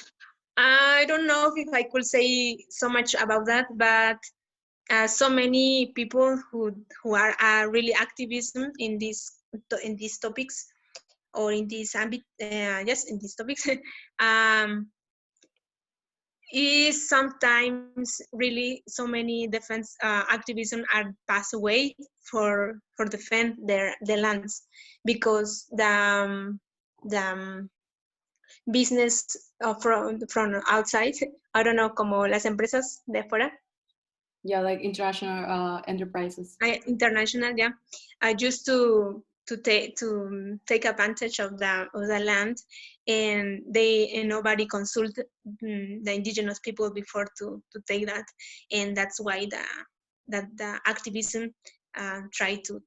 I don't know if I could say so much about that, but so many people who are really activism in these topics or in this ambit, yes, in these topics, is sometimes really so many defense activism are pass away for defend their lands because the business from outside, I don't know, como las empresas de afuera. Yeah, like international enterprises. International, yeah. Just to take advantage of the land, and nobody consult the indigenous people before to take that, and that's why the activism try to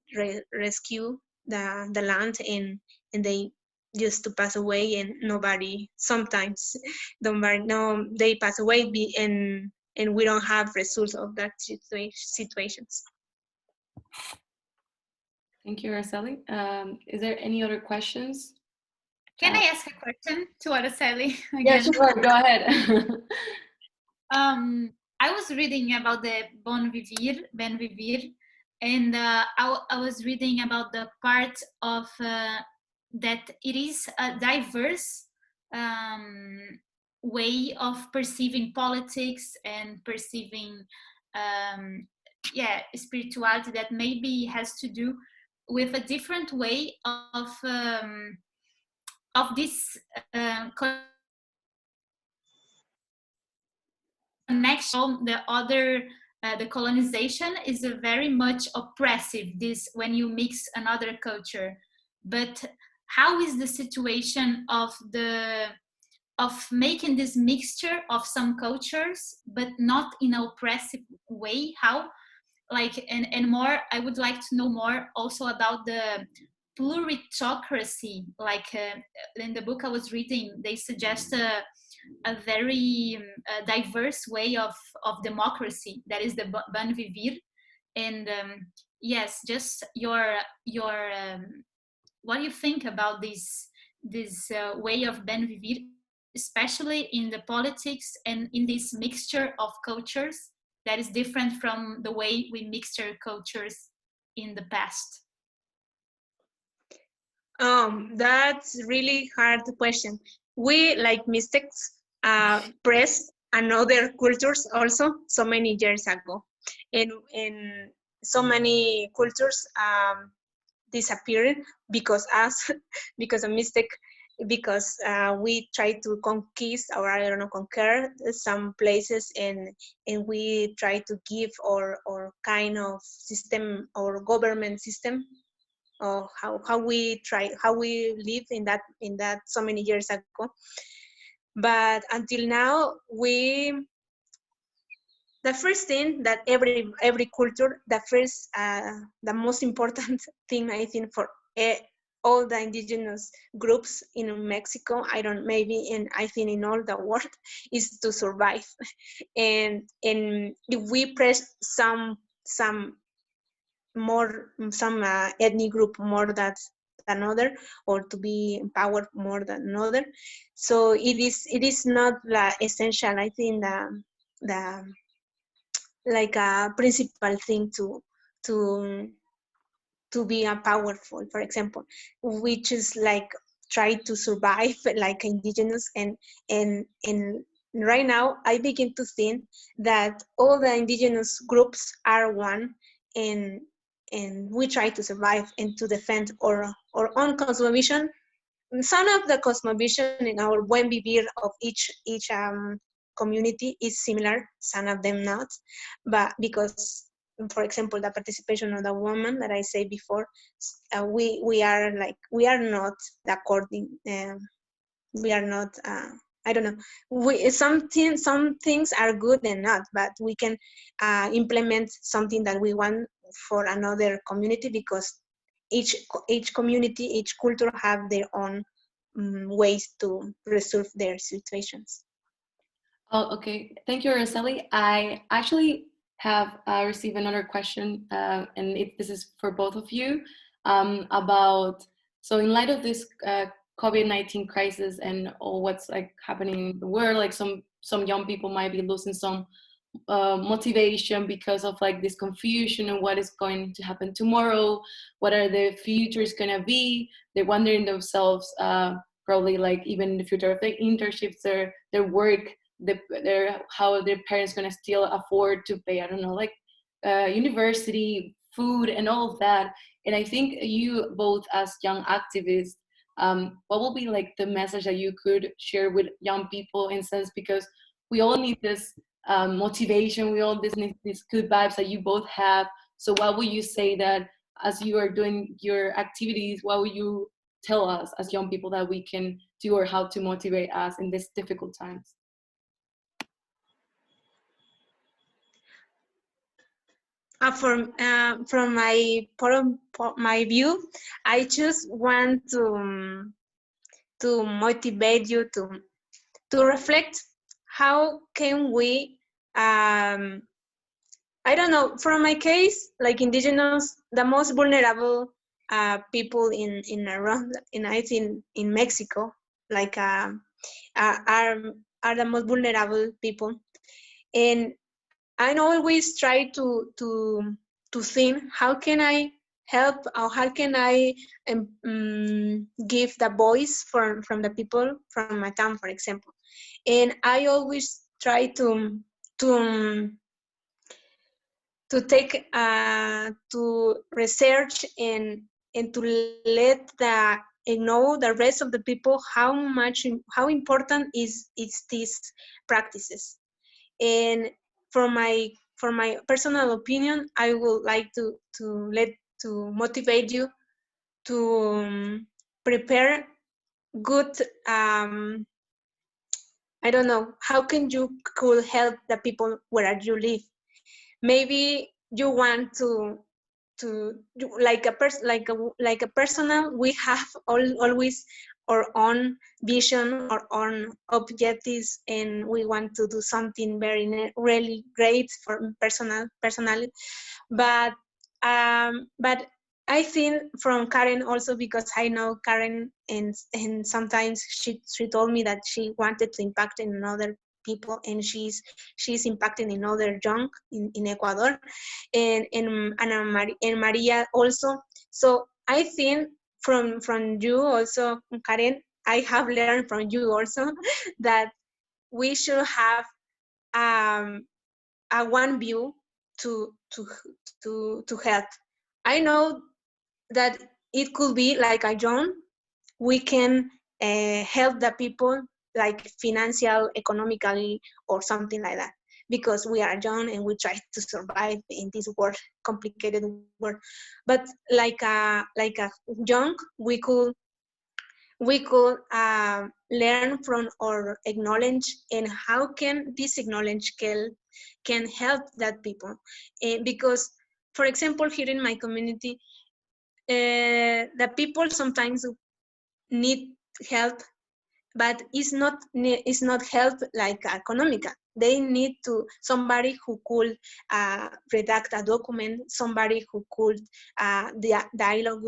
rescue the land, and they just to pass away, and nobody sometimes they pass away and we don't have results of that situations. Thank you, Aracely. Is there any other questions? Can I ask a question to Aracely again? Yeah, sure, go ahead. I was reading about the Ben Vivir, and I was reading about the part of that it is a diverse way of perceiving politics and perceiving spirituality that maybe has to do with a different way of this connection. The other the colonization is a very much oppressive, this when you mix another culture. But how is the situation of making this mixture of some cultures but not in an oppressive way? How, like, and more, I would like to know more also about the pluritocracy. Like in the book I was reading, they suggest a very diverse way of democracy, that is the Ben Vivir. And yes, just your what do you think about this way of Ben Vivir, especially in the politics and in this mixture of cultures that is different from the way we mixed our cultures in the past? That's really hard question. We, like Mystics, press another cultures also so many years ago, and so many cultures disappeared because us, because of Mystic, because we try to conquist, or I don't know, conquer some places, and we try to give or kind of system or government system, or how we live in that so many years ago. But until now, the first thing that every culture, the most important thing, I think, for all the indigenous groups in Mexico, I think in all the world, is to survive. And if we press some ethnic group more than another, or to be empowered more than another, so it is not essential, I think, the like a principal thing to to be powerful. For example, we just like try to survive like indigenous, and right now I begin to think that all the indigenous groups are one, and we try to survive and to defend our own cosmovision. Some of the cosmovision in our buen vivir of each community is similar, some of them not, but because, for example, the participation of the woman that I said before, we are not according, we are not, I don't know, some things are good and not, but we can implement something that we want for another community, because each community, each culture have their own ways to resolve their situations. Oh, okay. Thank you, Aracely. I actually have received another question, and this is for both of you, about, so in light of this COVID-19 crisis and all what's like happening in the world, like some young people might be losing some motivation because of like this confusion and what is going to happen tomorrow, what are the futures gonna be. They're wondering themselves, probably like even the future of their internships, their work, how their parents gonna still afford to pay, I don't know, like university, food, and all of that. And I think you both as young activists, what will be like the message that you could share with young people, in sense, because we all need this motivation, we all need these good vibes that you both have. So what would you say that as you are doing your activities, what would you tell us as young people that we can do, or how to motivate us in these difficult times? From my view, I just want to motivate you to reflect. How can we, I don't know, from my case, like indigenous, the most vulnerable people I think in Mexico, like are the most vulnerable people, and I always try to think, how can I help, or how can I give the voice from the people from my town, for example. And I always try to take to research and to let know the rest of the people how important is these practices. And for my personal opinion, I would like to motivate you to prepare good, I don't know, how can you could help the people where you live. Maybe you want to like a personal, we have always our own vision, our own objectives, and we want to do something really great for personally. But I think from Karen also, because I know Karen, and sometimes she told me that she wanted to impact in other people, and she's impacting in other young in Ecuador, and Maria also. So I think from you also, Karen, I have learned from you also that we should have a one view to help. I know that it could be like a John, we can help the people like financial, economically, or something like that, because we are young and we try to survive in this world, complicated world. But like a young, we could learn from or acknowledge, and how can this acknowledge can help that people. Because, for example, here in my community, the people sometimes need help, but it's not help like economical. They need somebody who could redact a document, somebody who could dialogue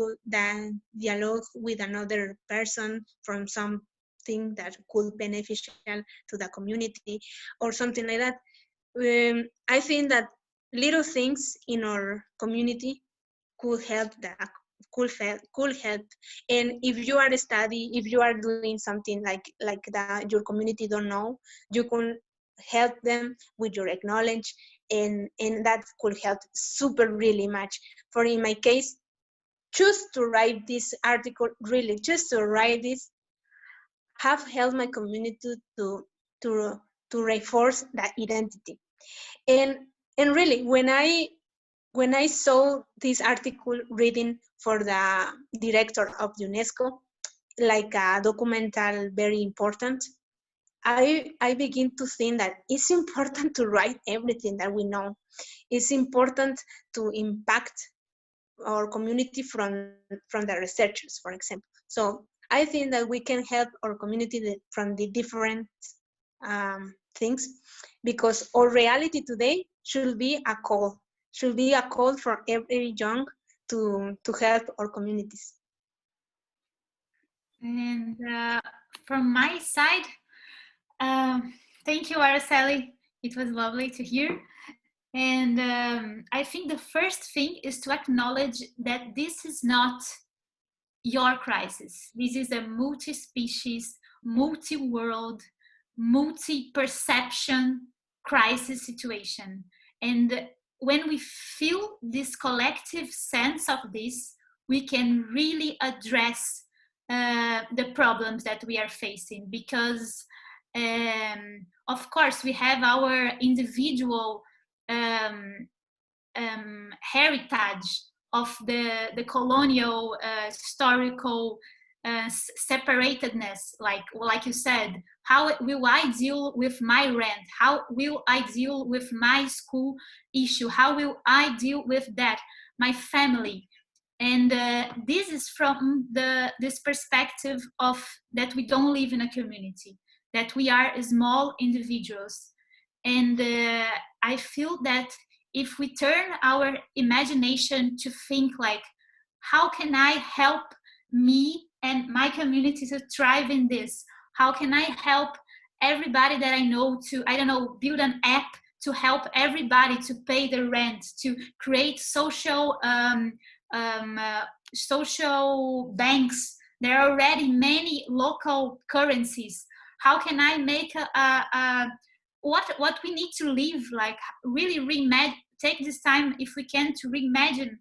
with another person from something that could beneficial to the community, or something like that. I think that little things in our community could help could help. And if you are studying, if you are doing something like that your community don't know, you can help them with your knowledge, and that could help super really much. For in my case, choose to write this article, really just to write this, have helped my community to reinforce that identity. And really, when I saw this article reading for the director of UNESCO, like a documental very important, I begin to think that it's important to write everything that we know. It's important to impact our community from the researchers, for example. So I think that we can help our community from the different things, because our reality today should be a call for every young to help our communities. And from my side, thank you, Aracely. It was lovely to hear. And I think the first thing is to acknowledge that this is not your crisis. This is a multi-species, multi-world, multi-perception crisis situation. And when we feel this collective sense of this, we can really address the problems that we are facing, because of course we have our individual heritage of the colonial historical separatedness, like you said. How will I deal with my rent? How will I deal with my school issue? How will I deal with that? My family. And this is from this perspective of that we don't live in a community, that we are small individuals. And I feel that if we turn our imagination to think like, how can I help me and my community to thrive in this? How can I help everybody that I know to, I don't know, build an app to help everybody to pay the rent, to create social social banks? There are already many local currencies. How can I make what we need to live, like really take this time, if we can, to reimagine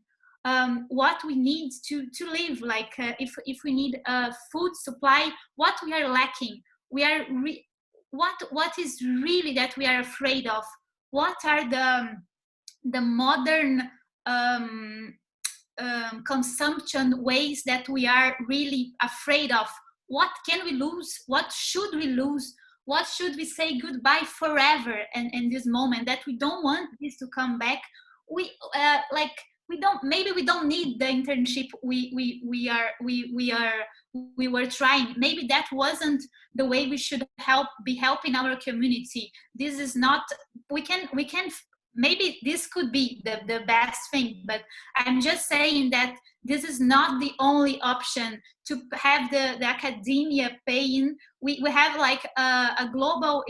what we need to live, like if we need food supply, what we are lacking, we are what is really that we are afraid of, what are the modern consumption ways that we are really afraid of. What can we lose? What should we lose? What should we say goodbye forever? And in this moment that we don't want this to come back, we maybe we don't need the internship we were trying. Maybe that wasn't the way we should be helping our community. This is not, we can maybe this could be the best thing, but I'm just saying that this is not the only option to have the academia paying. We have like a global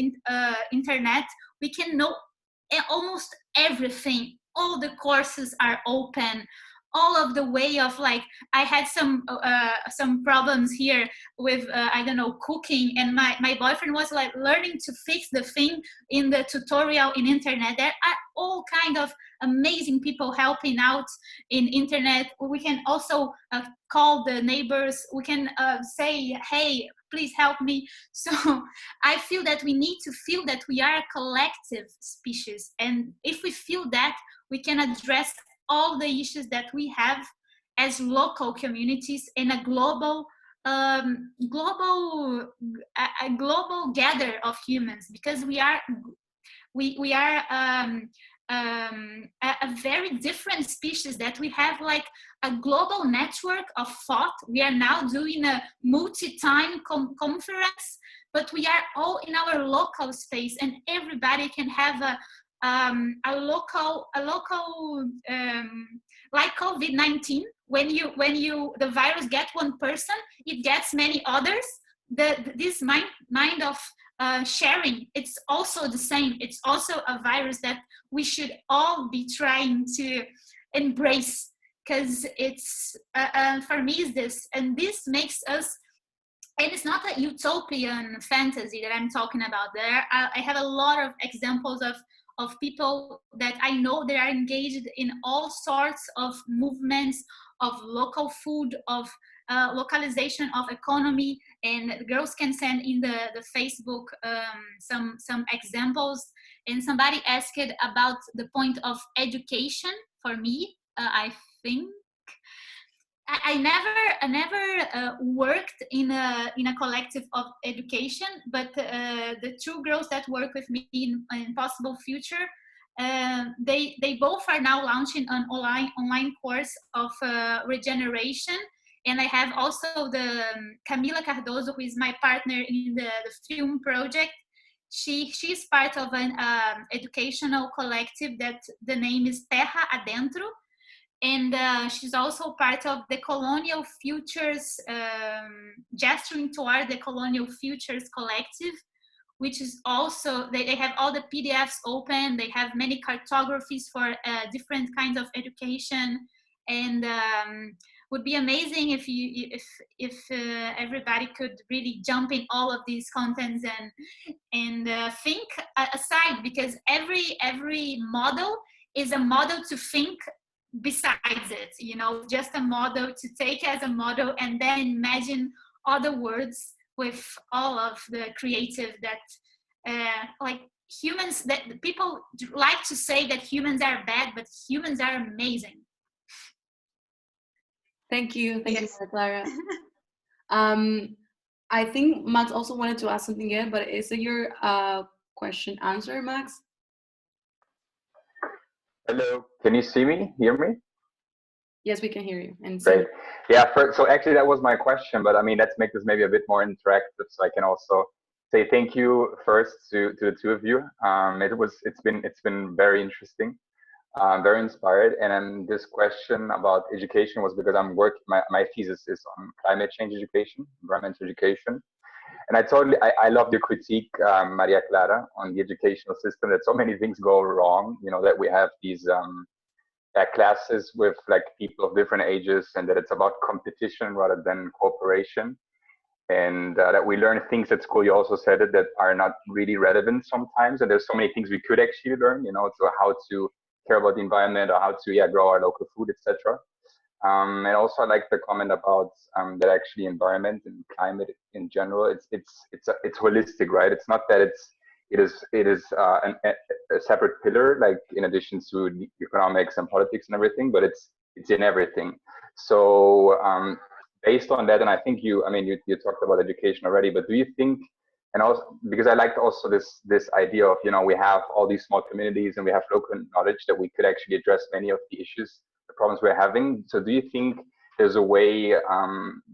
internet. We can know almost everything. All the courses are open. All of the way of, like, I had some problems here with I don't know, cooking, and my boyfriend was like learning to fix the thing in the tutorial in internet. There are all kind of amazing people helping out in internet. We can also call the neighbors. We can say, hey, please help me. So I feel that we need to feel that we are a collective species, and if we feel that, we can address all the issues that we have as local communities in a global gather of humans, because we are a very different species, that we have like a global network of thought. We are now doing a multi-time conference, but we are all in our local space, and everybody can have a local like COVID-19. When the virus gets one person, it gets many others. This mind of sharing, it's also the same. It's also a virus that we should all be trying to embrace, because it's for me is this, and this makes us. And it's not a utopian fantasy that I'm talking about. I have a lot of examples of people that I know that are engaged in all sorts of movements of local food, of localization of economy, and girls can send in the Facebook some examples. And somebody asked about the point of education. For me, I think I never worked in a collective of education, but the two girls that work with me in Possible Future, they both are now launching an online course of regeneration. And I have also the Camila Cardoso, who is my partner in the film project. She's part of an educational collective that the name is Terra Adentro. And she's also part of the Colonial Futures, gesturing toward the Colonial Futures Collective, which is also, they have all the PDFs open. They have many cartographies for different kinds of education. And would be amazing if everybody could really jump in all of these contents and think aside, because every model is a model to think besides it, you know, just a model to take as a model and then imagine other words with all of the creative that like humans, that people like to say that humans are bad, but humans are amazing. Thank you, Yes. Maria Clara. I think Max also wanted to ask something again, but is it your question answer, Max? Hello, can you see me, hear me? Yes, we can hear you. And Great. Yeah, so actually that was my question, but I mean, let's make this maybe a bit more interactive, so I can also say thank you first to the two of you. It's been very interesting, very inspired. And then this question about education was because I'm working, my thesis is on climate change education, environmental education. And I love your critique, Maria Clara, on the educational system, that so many things go wrong, you know, that we have these classes with like people of different ages, and that it's about competition rather than cooperation. And that we learn things at school, you also said it, that are not really relevant sometimes. And there's so many things we could actually learn, you know, so how to care about the environment, or how to grow our local food, etc. And also I like the comment about that actually environment and climate in general, it's holistic, right? It's not that it is a separate pillar, like in addition to the economics and politics and everything, but it's in everything. So based on that, and I think you talked about education already, but do you think, and also because I liked also this idea of, you know, we have all these small communities and we have local knowledge that we could actually address many of the issues, the problems we're having. So do you think there's a way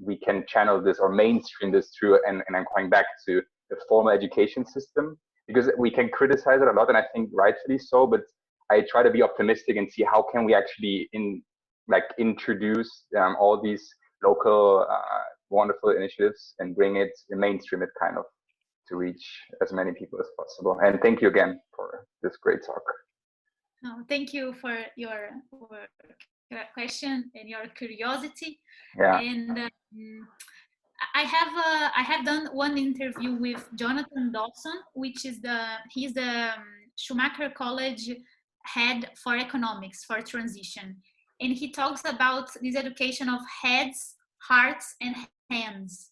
we can channel this or mainstream this through, and I'm going back to the formal education system, because we can criticize it a lot, and I think rightfully so, but I try to be optimistic and see how can we actually introduce all these local wonderful initiatives and bring it and mainstream it kind of to reach as many people as possible. And thank you again for this great talk. Oh, thank you for your question and your curiosity. Yeah. And I have done one interview with Jonathan Dawson, which is he's the Schumacher College head for economics for transition, and he talks about this education of heads, hearts, and hands.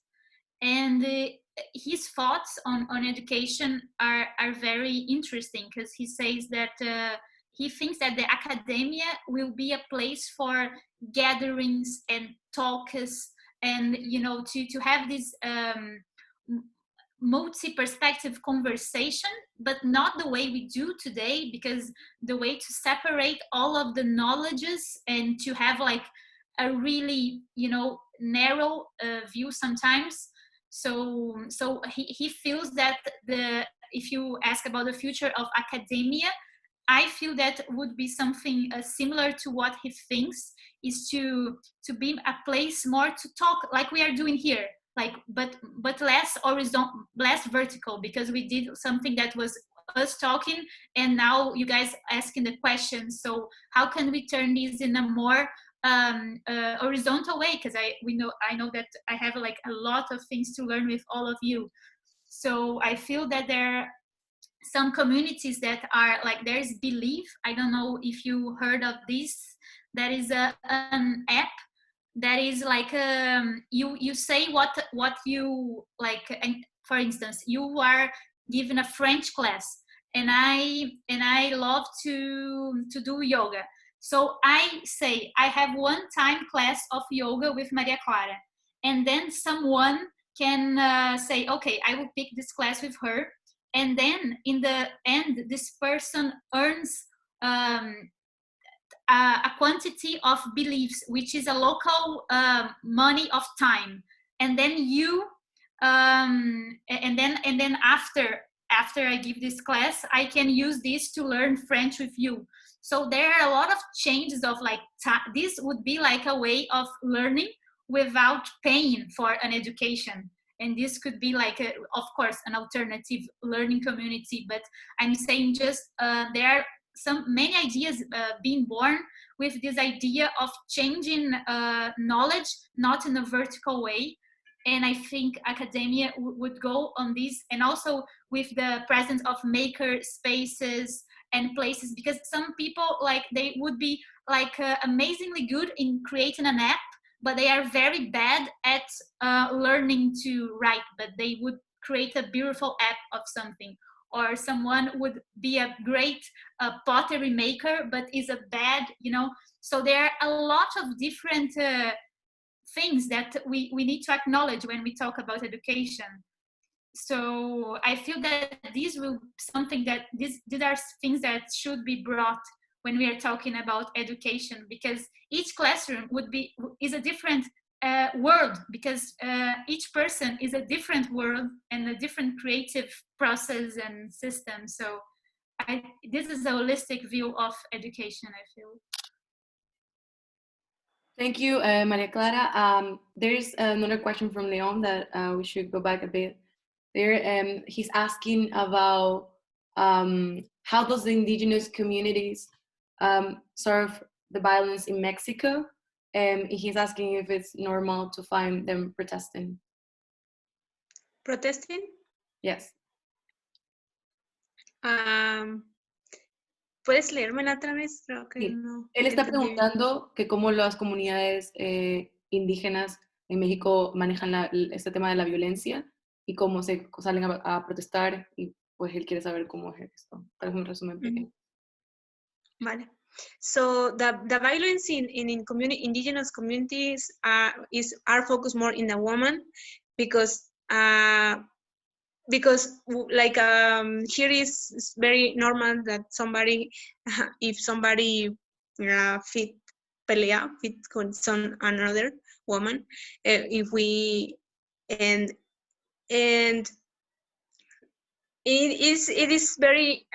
And his thoughts on education are very interesting, because he says that he thinks that the academia will be a place for gatherings and talks, and, you know, to have this multi-perspective conversation, but not the way we do today, because the way to separate all of the knowledges and to have like a really, you know, narrow view sometimes. So he feels that if you ask about the future of academia, I feel that would be something similar to what he thinks, is to be a place more to talk like we are doing here, like but less horizontal, less vertical, because we did something that was us talking and now you guys asking the questions. So how can we turn this in a more horizontal way, because I know that I have like a lot of things to learn with all of you. So I feel that there are some communities that are like, there's Believe. I don't know if you heard of this. That is an app that is like you say what you like, and for instance, you are given a French class, and I love to do yoga. So I say I have one time class of yoga with Maria Clara, and then someone can say, okay, I will pick this class with her, and then in the end this person earns a quantity of beliefs, which is a local money of time, and then you and then after I give this class, I can use this to learn French with you. So there are a lot of changes of like this would be like a way of learning without paying for an education. And this could be like of course an alternative learning community, but I'm saying just there are many ideas being born with this idea of changing knowledge, not in a vertical way. And I think academia would go on this, and also with the presence of maker spaces and places, because some people like they would be like amazingly good in creating an app, but they are very bad at learning to write, but they would create a beautiful app of something. Or someone would be a great pottery maker, but is a bad, so there are a lot of different things that we need to acknowledge when we talk about education. So I feel that these will something that these are things that should be brought when we are talking about education, because each classroom is a different world, because each person is a different world and a different creative process and system. So this is a holistic view of education, I feel. Thank you, Maria Clara. There's another question from Leon that we should go back a bit there. He's asking about how does the indigenous communities serve the violence in Mexico? And he's asking if it's normal to find them protesting. Protesting? Yes. ¿Puedes leérmela otra vez? Creo que Sí. no. Él está preguntando que cómo las comunidades indígenas en México manejan este tema de la violencia y cómo se salen a protestar, y pues él quiere saber cómo es esto. Tal vez un resumen pequeño. Vale. So the violence in indigenous communities are focused more in the woman, because like here is very normal that somebody if somebody pelea with another woman, if we and it is very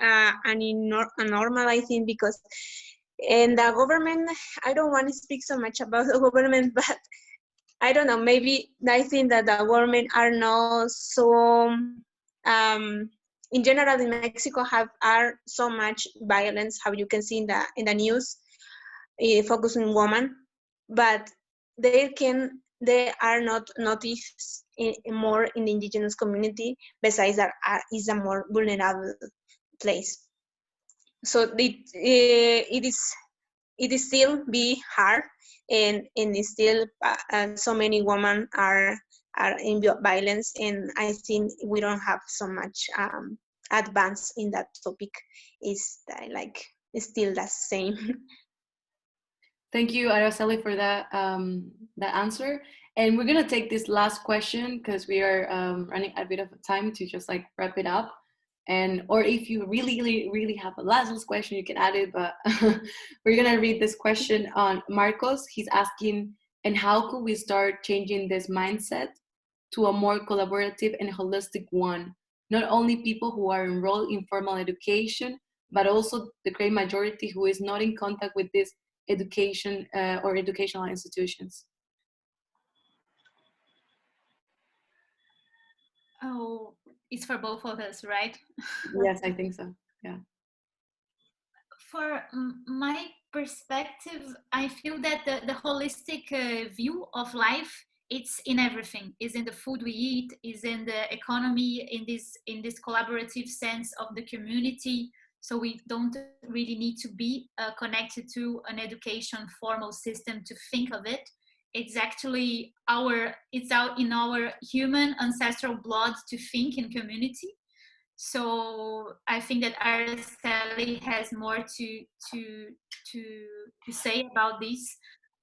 normal, I think, because in the government, I don't want to speak so much about the government, but I don't know, maybe I think that the government are not so in general in Mexico are so much violence, how you can see in the news, focusing women, but they are not noticed more in the indigenous community. Besides that, is a more vulnerable place. So it is still be hard, and it's still so many women are in violence, and I think we don't have so much advance in that topic. Is like still the same. Thank you, Aracely, for that answer. And we're gonna take this last question because we are running a bit of time to just like wrap it up. And or if you really have a last question, you can add it. But we're gonna read this question on Marcos. He's asking, and how could we start changing this mindset to a more collaborative and holistic one? Not only people who are enrolled in formal education, but also the great majority who is not in contact with this education or educational institutions. Oh, it's for both of us, right? Yes, I think so. Yeah. For my perspective, I feel that the holistic view of life, it's in everything. Is in the food we eat, is in the economy, in this collaborative sense of the community. So we don't really need to be connected to an education formal system to think of it. It's actually it's out in our human ancestral blood to think in community. So I think that Aracely has more to say about this,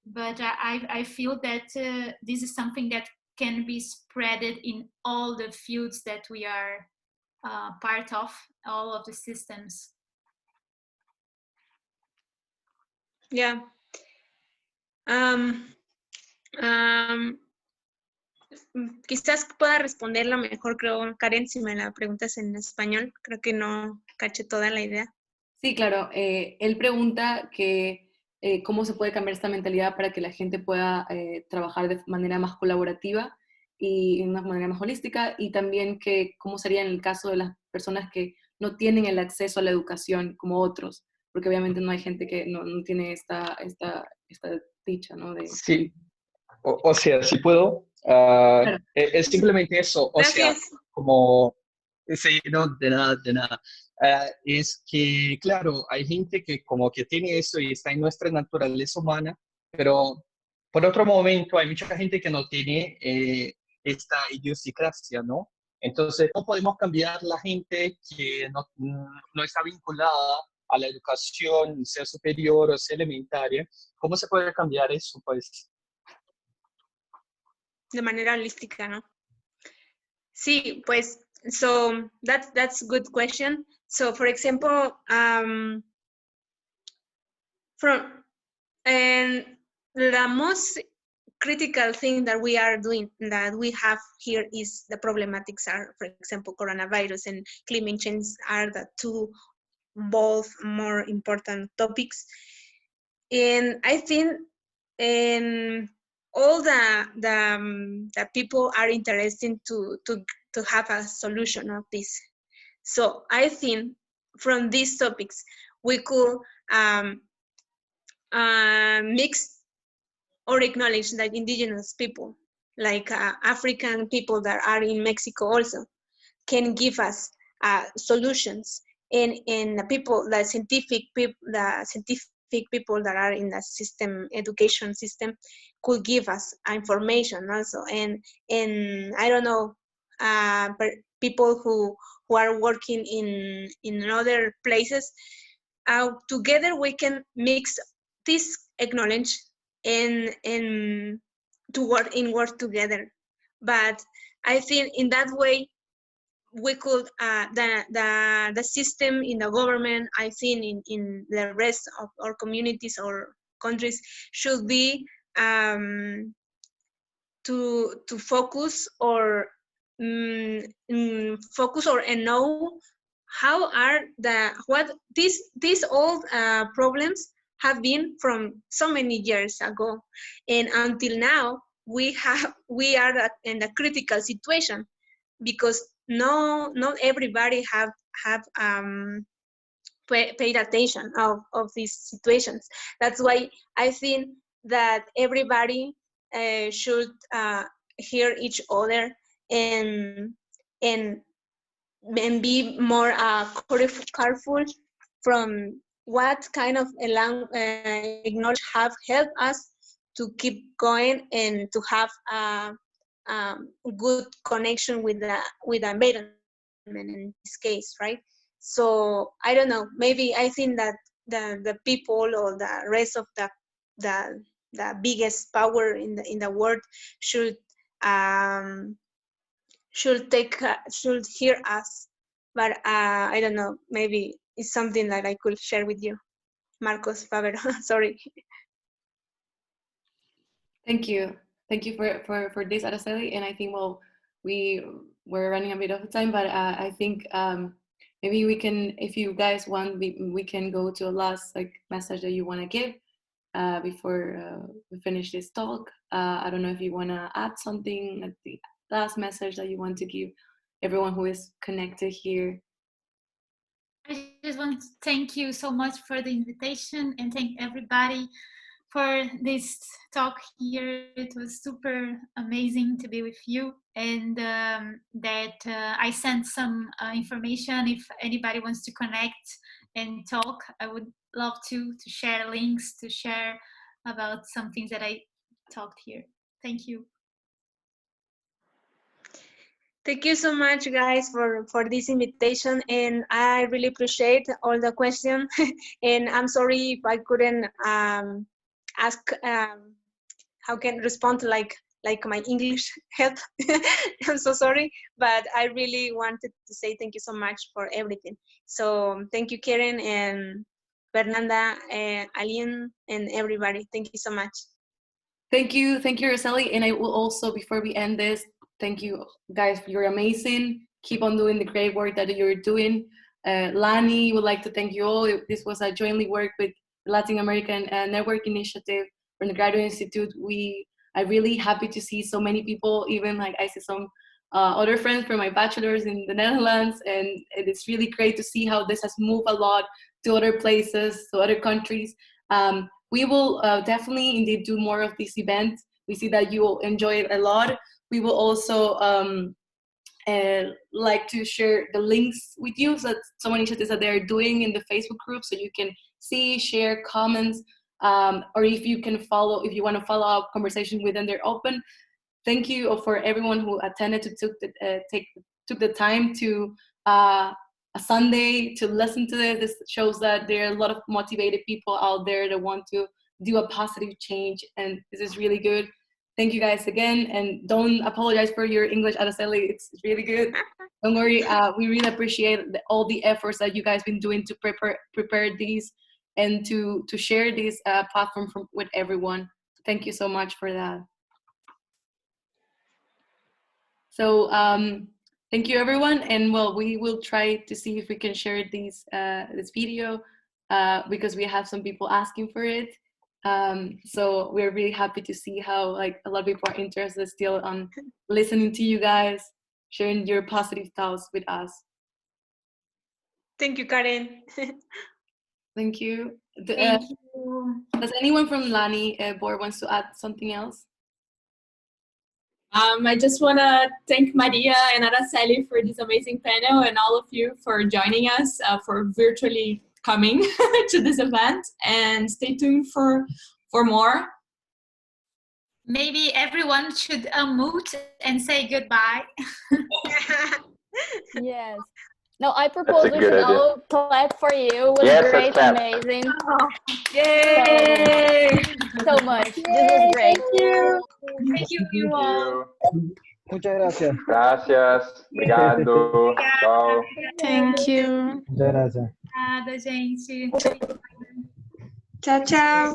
but I feel that this is something that can be spreaded in all the fields that we are part of, all of the systems. Yeah. Quizás pueda responderlo mejor, creo, Karen, si me la preguntas en español. Creo que no caché toda la idea. Sí, claro. Él pregunta que cómo se puede cambiar esta mentalidad para que la gente pueda trabajar de manera más colaborativa y de una manera más holística, y también que cómo sería en el caso de las personas que no tienen el acceso a la educación como otros, porque obviamente no hay gente que no tiene esta dicha, ¿no? Sí, o sea, si puedo, Claro. es simplemente eso, o sea, Gracias. como, sí, no, de nada, de nada. Es que, claro, hay gente que como que tiene eso y está en nuestra naturaleza humana, pero por otro momento hay mucha gente que no tiene esta idiosincrasia, ¿no? Entonces, ¿cómo podemos cambiar la gente que no está vinculada a la educación, sea superior o sea elementaria? ¿Cómo se puede cambiar eso? Pues De manera holística, ¿no? Sí, pues, so that's a good question. So, for example, and the most critical thing that we are doing, that we have here, is the problematics are, for example, coronavirus and climate change are the two both more important topics. And I think all the people are interested to have a solution of this. So I think from these topics we could mix or acknowledge that indigenous people, like African people that are in Mexico also, can give us solutions, and the people, the scientific people that are in the system, education system, could give us information also, and I don't know, people who are working in other places, together we can mix this acknowledge and to work together. But I think in that way we could the system in the government, I think in the rest of our communities or countries, should be to focus or and know how are what these old problems have been from so many years ago, and until now we are in a critical situation, because not everybody have paid attention of these situations. That's why I think that everybody should hear each other and be more careful from what kind of knowledge have helped us to keep going and to have good connection with the environment in this case, right? So I don't know, maybe I think that the people or the rest of the biggest power in the world should hear us. But I don't know, maybe it's something that I could share with you, Marcos, Faber. Sorry. Thank you for this, Aracely. And I think, well, we're running a bit of time, but I think maybe we can, if you guys want, we can go to a last message that you want to give before we finish this talk. I don't know if you want to add something at the last message that you want to give everyone who is connected here. I just want to thank you so much for the invitation and thank everybody for this talk here. It was super amazing to be with you, and that I sent some information if anybody wants to connect and talk. I would love to share links, to share about some things that I talked here. Thank you. Thank you so much, guys, for this invitation, and I really appreciate all the questions. And I'm sorry if I couldn't ask how can respond to like my English help. I'm so sorry, but I really wanted to say thank you so much for everything. So thank you, Karen and Fernanda, Alien, and everybody. Thank you so much. Thank you, Aracely. And I will also, before we end this, thank you guys. You're amazing. Keep on doing the great work that you're doing. LANI would like to thank you all. This was a jointly work with the Latin American Network Initiative from the Graduate Institute. I'm really happy to see so many people, even like I see some other friends from my bachelor's in the Netherlands, and it's really great to see how this has moved a lot to other places, to other countries. We will definitely indeed do more of these events. We see that you will enjoy it a lot. We will also like to share the links with you, so that some initiatives that they're doing in the Facebook group, so you can see, share, comments, or if you want to follow up conversation with them, they're open. Thank you for everyone who attended, took the time to a Sunday to listen to this. This shows that there are a lot of motivated people out there that want to do a positive change, and this is really good. Thank you guys again, and don't apologize for your English, Aracely. It's really good. Don't worry. We really appreciate all the efforts that you guys been doing to prepare these and to share this platform with everyone. Thank you so much for that. So thank you, everyone, and well, we will try to see if we can share this video because we have some people asking for it. So we're really happy to see how like a lot of people are interested still on listening to you guys, sharing your positive thoughts with us. Thank you, Karen. Thank you. Thank you. Does anyone from LANI board wants to add something else? I just want to thank Maria and Aracely for this amazing panel, and all of you for joining us, for virtually coming to this event, and stay tuned for more. Maybe everyone should unmute and say goodbye. Yes. No, I propose we should idea. all clap for you. It was Yes, great, clap. amazing. Oh, Yay! So much. This was great. thank you. Thank you, you all. Muchas gracias. Gracias. Obrigado. Tchau. Thank you. Muchas gracias. Obrigada, gente. Tchau, tchau.